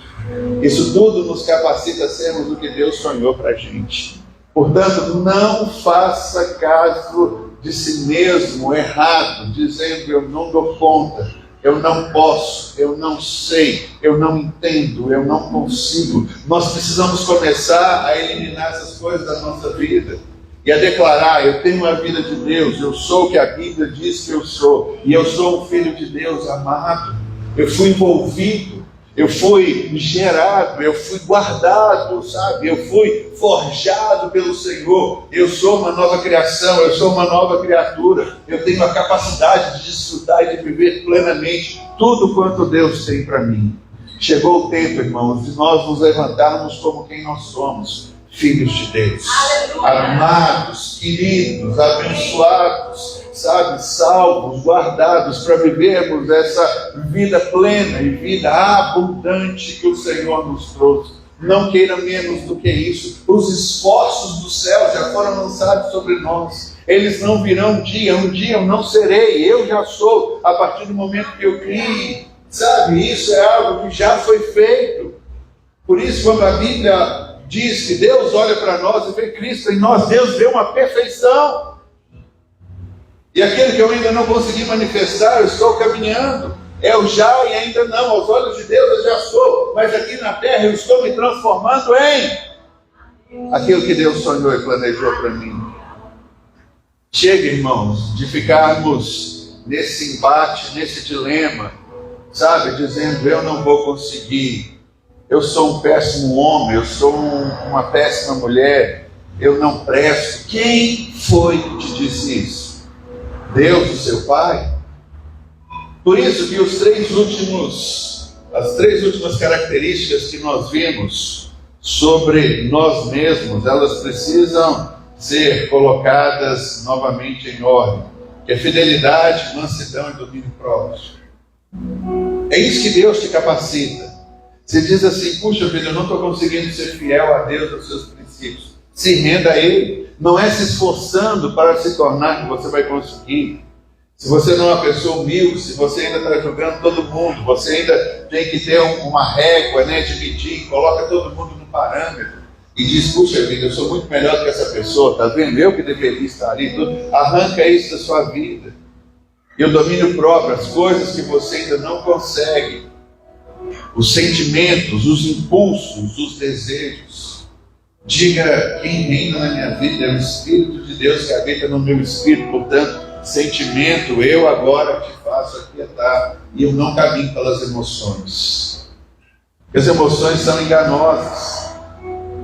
Isso tudo nos capacita a sermos o que Deus sonhou para a gente. Portanto, não faça caso de si mesmo errado, dizendo eu não dou conta, eu não posso, eu não sei, eu não entendo, eu não consigo. Nós precisamos começar a eliminar essas coisas da nossa vida e a declarar: eu tenho a vida de Deus, eu sou o que a Bíblia diz que eu sou, e eu sou um filho de Deus amado. Eu fui envolvido, eu fui gerado, eu fui guardado, sabe? Eu fui forjado pelo Senhor. Eu sou uma nova criação, eu sou uma nova criatura. Eu tenho a capacidade de desfrutar e de viver plenamente tudo quanto Deus tem para mim. Chegou o tempo, irmãos, de nós nos levantarmos como quem nós somos, filhos de Deus. Aleluia. Amados, queridos, abençoados, sabe, salvos, guardados para vivermos essa vida plena e vida abundante que o Senhor nos trouxe. Não queira menos do que isso. Os esforços do céu já foram lançados sobre nós. Eles não virão um dia eu não serei, eu já sou, a partir do momento que eu criei. Sabe, isso é algo que já foi feito. Por isso, quando a Bíblia diz que Deus olha para nós e vê Cristo em nós, Deus vê uma perfeição. E aquele que eu ainda não consegui manifestar, eu estou caminhando. É o já e ainda não. Aos olhos de Deus eu já sou. Mas aqui na terra eu estou me transformando em aquilo que Deus sonhou e planejou para mim. Chega, irmãos, de ficarmos nesse embate, nesse dilema, sabe, dizendo eu não vou conseguir. Eu sou um péssimo homem, eu sou uma péssima mulher, eu não presto. Quem foi que te disse isso? Deus, o seu Pai? Por isso que as três últimas características que nós vimos sobre nós mesmos, elas precisam ser colocadas novamente em ordem, que é fidelidade, mansidão e domínio próprio. É isso que Deus te capacita. Você diz assim: puxa vida, eu não estou conseguindo ser fiel a Deus, aos seus princípios. Se renda a Ele. Não é se esforçando para se tornar que você vai conseguir. Se você não é uma pessoa humilde, se você ainda está julgando todo mundo, você ainda tem que ter uma régua, né, de medir, coloca todo mundo no parâmetro e diz: puxa vida, eu sou muito melhor do que essa pessoa, está vendo? Eu que deveria estar ali. Tudo. Arranca isso da sua vida. E o domínio próprio, as coisas que você ainda não consegue, os sentimentos, os impulsos, os desejos. Diga: quem reina na minha vida é o Espírito de Deus que habita no meu espírito. Portanto, sentimento, eu agora te faço aquietar. E eu não caminho pelas emoções. As emoções são enganosas.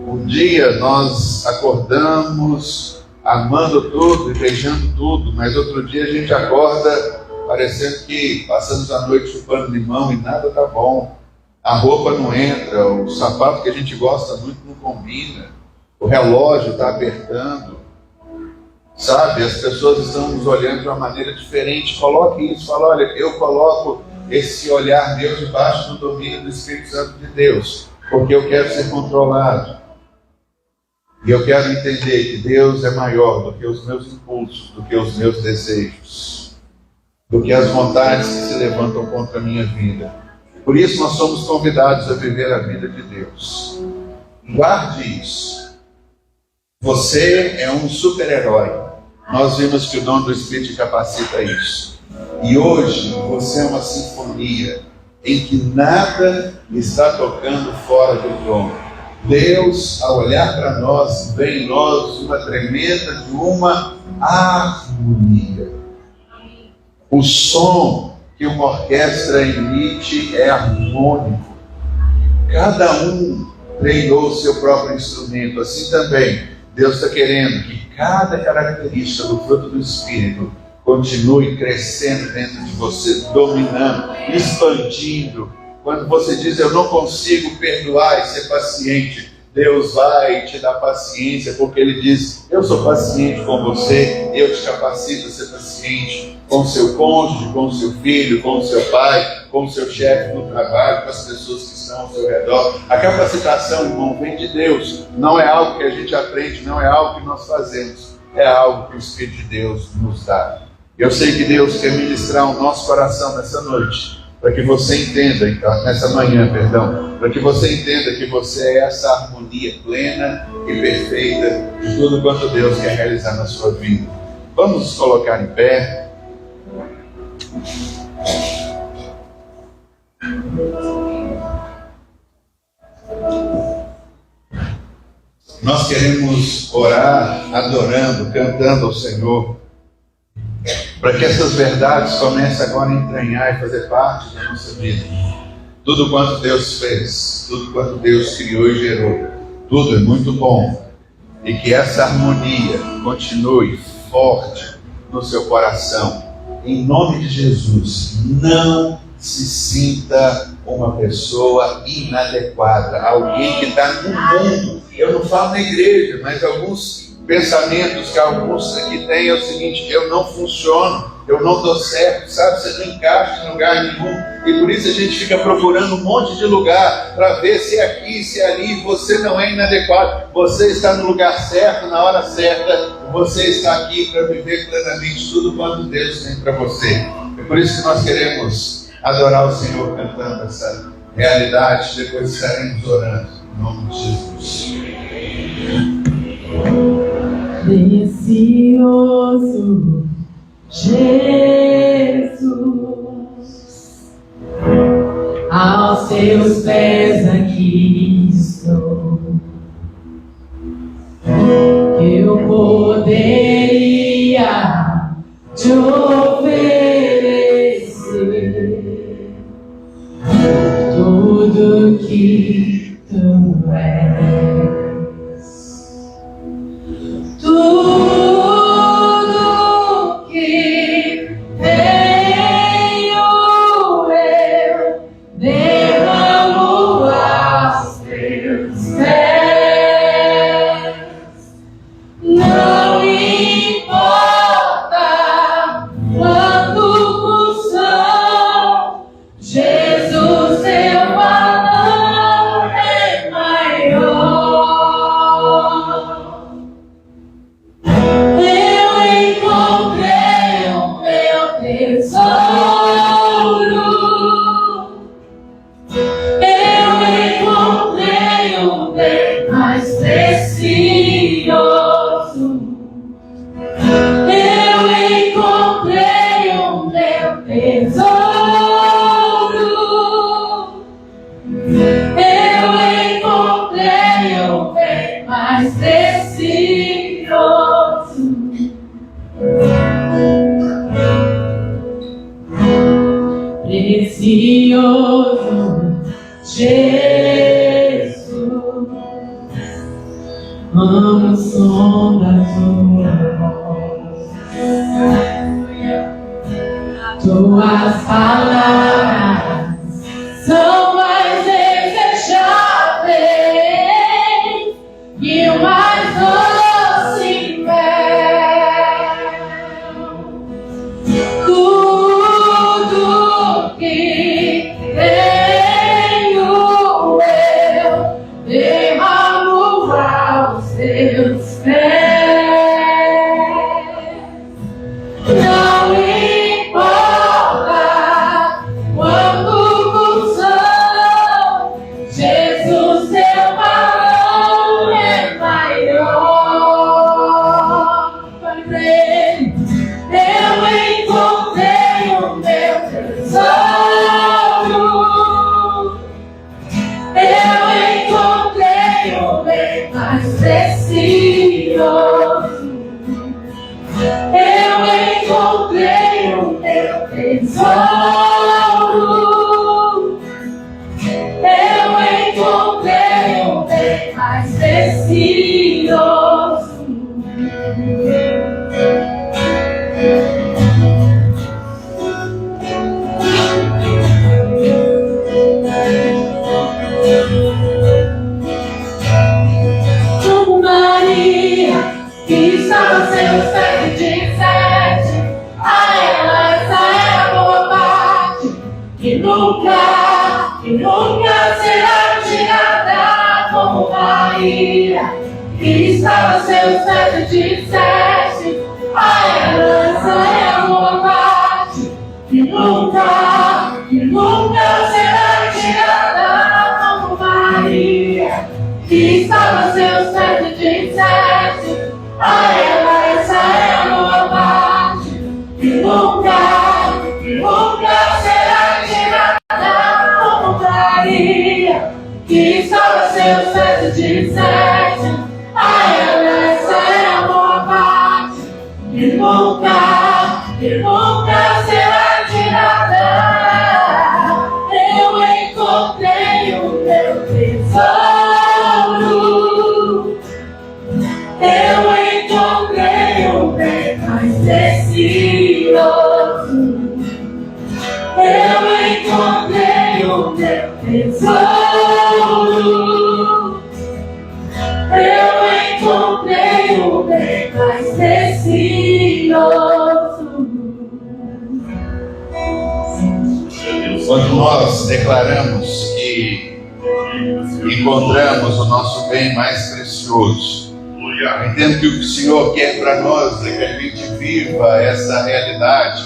Um dia nós acordamos amando tudo e beijando tudo, mas outro dia a gente acorda parecendo que passamos a noite chupando limão e nada está bom. A roupa não entra, o sapato que a gente gosta muito não combina, o relógio está apertando, sabe? As pessoas estão nos olhando de uma maneira diferente. Coloque isso, fala: olha, eu coloco esse olhar meu debaixo do domínio do Espírito Santo de Deus, porque eu quero ser controlado. E eu quero entender que Deus é maior do que os meus impulsos, do que os meus desejos, do que as vontades que se levantam contra a minha vida. Por isso nós somos convidados a viver a vida de Deus. Guarde isso. Você é um super-herói. Nós vimos que o dom do Espírito capacita isso. E hoje você é uma sinfonia em que nada está tocando fora do tom. Deus, ao olhar para nós, vê em nós uma tremenda de uma harmonia. O som que uma orquestra emite é harmônico. Cada um treinou o seu próprio instrumento. Assim também, Deus está querendo que cada característica do fruto do Espírito continue crescendo dentro de você, dominando, expandindo, Quando você diz, eu não consigo perdoar e ser paciente, Deus vai te dar paciência, porque Ele diz, eu sou paciente com você, eu te capacito a ser paciente com o seu cônjuge, com o seu filho, com o seu pai, com o seu chefe no trabalho, com as pessoas que estão ao seu redor. A capacitação, irmão, vem de Deus. Não é algo que a gente aprende, não é algo que nós fazemos. É algo que o Espírito de Deus nos dá. Eu sei que Deus quer ministrar o nosso coração nessa noite, para que você entenda, então, nessa manhã, perdão, para que você entenda que você é essa harmonia plena e perfeita de tudo quanto Deus quer realizar na sua vida. Vamos nos colocar em pé. Nós queremos orar, adorando, cantando ao Senhor, para que essas verdades comecem agora a entranhar e fazer parte da nossa vida. Tudo quanto Deus fez, tudo quanto Deus criou e gerou, tudo é muito bom. E que essa harmonia continue forte no seu coração. Em nome de Jesus, não se sinta uma pessoa inadequada, alguém que está no mundo. Eu não falo na igreja, mas alguns pensamentos que alguns aqui têm é o seguinte: eu não funciono, eu não dou certo, sabe? Você não encaixa em lugar nenhum, e por isso a gente fica procurando um monte de lugar para ver se é aqui, se é ali. Você não é inadequado, você está no lugar certo, na hora certa, você está aqui para viver plenamente tudo quanto Deus tem para você. É por isso que nós queremos adorar o Senhor cantando essa realidade, depois estaremos orando em nome de Jesus. Precioso Jesus, aos teus pés aqui estou. Eu poderia te oferecer tudo que tu és. Tudo que tenho eu derramo aos teus pés. Não importa quanto custam, Jesus, teu valor é maior. Precioso Jesus, amo o som da tua voz, tuas palavras são mais desejáveis e o mais doce mel. Tudo que tenho eu derramo aos teus pés. Não importa quanto custam, Jesus, teu valor é maior. Mas nele eu encontrei o meu tesouro. Eu encontrei o bem mais precioso. Eu encontrei o meu tesouro. Eu encontrei o bem mais precioso. nunca será tirada como Maria, que estava aos seus pés e disseste: a herança é a boa parte, que nunca será tirada como Maria, que estava aos seus pés e disseste: a herança é a boa parte, que nunca será tirada como Maria, que estava aos seus pés e disseste: a herança é a boa parte, que nunca será tirada. Eu encontrei o meu tesouro, eu encontrei o bem mais precioso, eu encontrei o meu tesouro, eu encontrei o bem mais precioso. Quando nós declaramos que encontramos o nosso bem mais precioso, eu entendo que o que o Senhor quer para nós é que a gente viva essa realidade,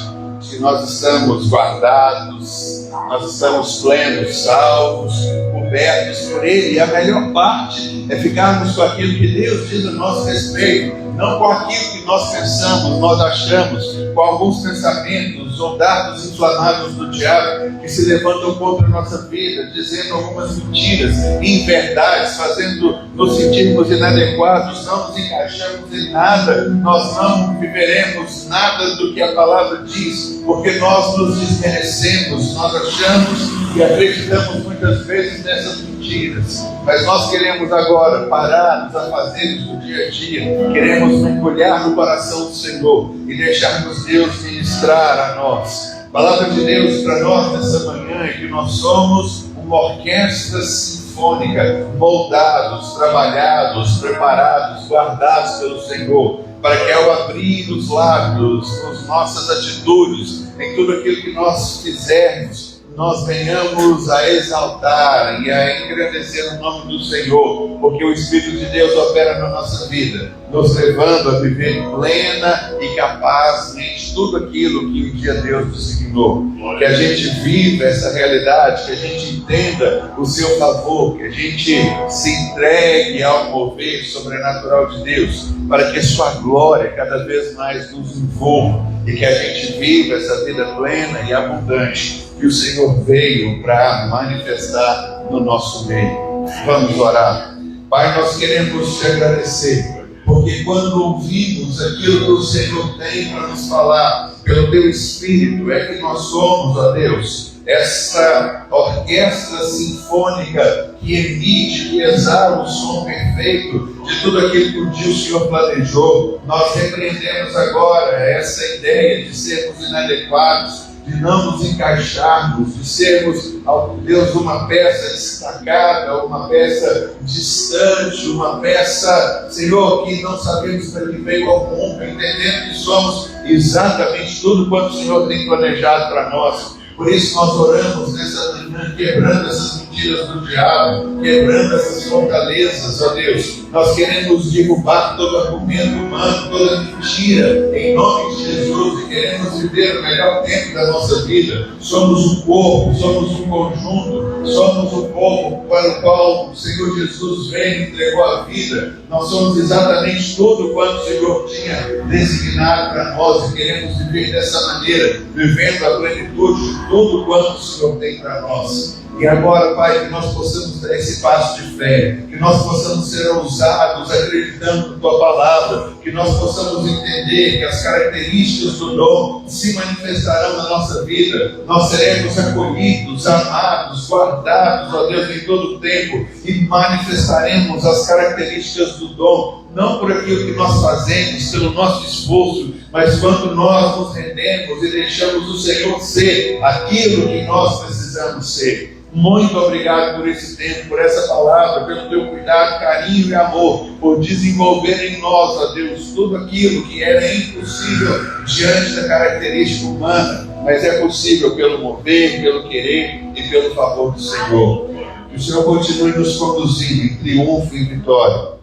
que nós estamos guardados, nós estamos plenos, salvos, cobertos por Ele. E a melhor parte é ficarmos com aquilo que Deus diz a nosso respeito, não com aquilo que nós pensamos, nós achamos, com alguns pensamentos ou dados inflamados do diabo que se levantam contra a nossa vida, dizendo algumas mentiras, inverdades, fazendo nos sentirmos inadequados, não nos encaixamos em nada, nós não viveremos nada do que a palavra diz, porque nós nos desmerecemos, nós achamos e acreditamos muitas vezes nessas mentiras. Mas nós queremos agora parar nos afazeres do dia a dia, queremos mergulhar no coração do Senhor e deixarmos Deus ministrar a nós. A palavra de Deus para nós nessa manhã é que nós somos uma orquestra sinfônica, moldados, trabalhados, preparados, guardados pelo Senhor, para que ao abrir os lábios, nas nossas atitudes, em tudo aquilo que nós fizermos, nós venhamos a exaltar e a engrandecer o nome do Senhor, porque o Espírito de Deus opera na nossa vida, nos levando a viver plena e capazmente tudo aquilo que um dia Deus designou. Que a gente viva essa realidade, que a gente entenda o seu favor, que a gente se entregue ao mover sobrenatural de Deus, para que a sua glória cada vez mais nos envolva e que a gente viva essa vida plena e abundante que o Senhor veio para manifestar no nosso meio. Vamos orar. Pai, nós queremos te agradecer, porque quando ouvimos aquilo que o Senhor tem para nos falar, pelo teu Espírito, é que nós somos, ó Deus, essa orquestra sinfônica que emite, que exala o som perfeito de tudo aquilo que um dia o Senhor planejou. Nós repreendemos agora essa ideia de sermos inadequados, de não nos encaixarmos, de sermos, ó Deus, uma peça destacada, uma peça distante, uma peça, Senhor, que não sabemos para que veio ao mundo, entendendo que somos exatamente tudo quanto o Senhor tem planejado para nós. Por isso nós oramos nessa manhã, quebrando essas mentiras do diabo, quebrando essas fortalezas, ó Deus. Nós queremos derrubar todo argumento humano, toda mentira, em nome de Jesus, e queremos viver o melhor tempo da nossa vida. Somos um corpo, somos um conjunto, somos o povo para o qual o Senhor Jesus veio e entregou a vida. Nós somos exatamente tudo quanto o Senhor tinha designado para nós, e queremos viver dessa maneira, vivendo a plenitude de tudo quanto o Senhor tem para nós. E agora, Pai, que nós possamos dar esse passo de fé, que nós possamos ser ousados acreditando na Tua palavra, que nós possamos entender que as características do dom se manifestarão na nossa vida. Nós seremos acolhidos, amados, guardados, ó Deus, em todo o tempo, e manifestaremos as características do dom, não por aquilo que nós fazemos, pelo nosso esforço, mas quando nós nos rendemos e deixamos o Senhor ser aquilo que nós precisamos ser. Muito obrigado por esse tempo, por essa palavra, pelo teu cuidado, carinho e amor, por desenvolver em nós, ó Deus, tudo aquilo que era impossível diante da característica humana. mas é possível pelo mover, pelo querer e pelo favor do Senhor. Que o Senhor continue nos conduzindo em triunfo e vitória.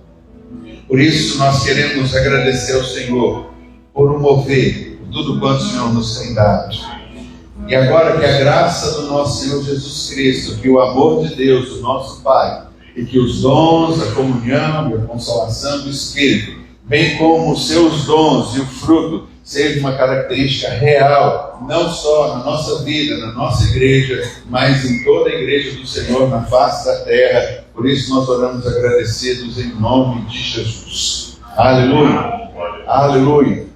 Por isso nós queremos agradecer ao Senhor por um mover, por tudo quanto o Senhor nos tem dado. E agora que a graça do nosso Senhor Jesus Cristo, que o amor de Deus, o nosso Pai, e que os dons, a comunhão e a consolação do Espírito, bem como os seus dons e o fruto, seja uma característica real, não só na nossa vida, na nossa igreja, mas em toda a igreja do Senhor na face da terra. Por isso nós oramos agradecidos em nome de Jesus. Aleluia! Aleluia!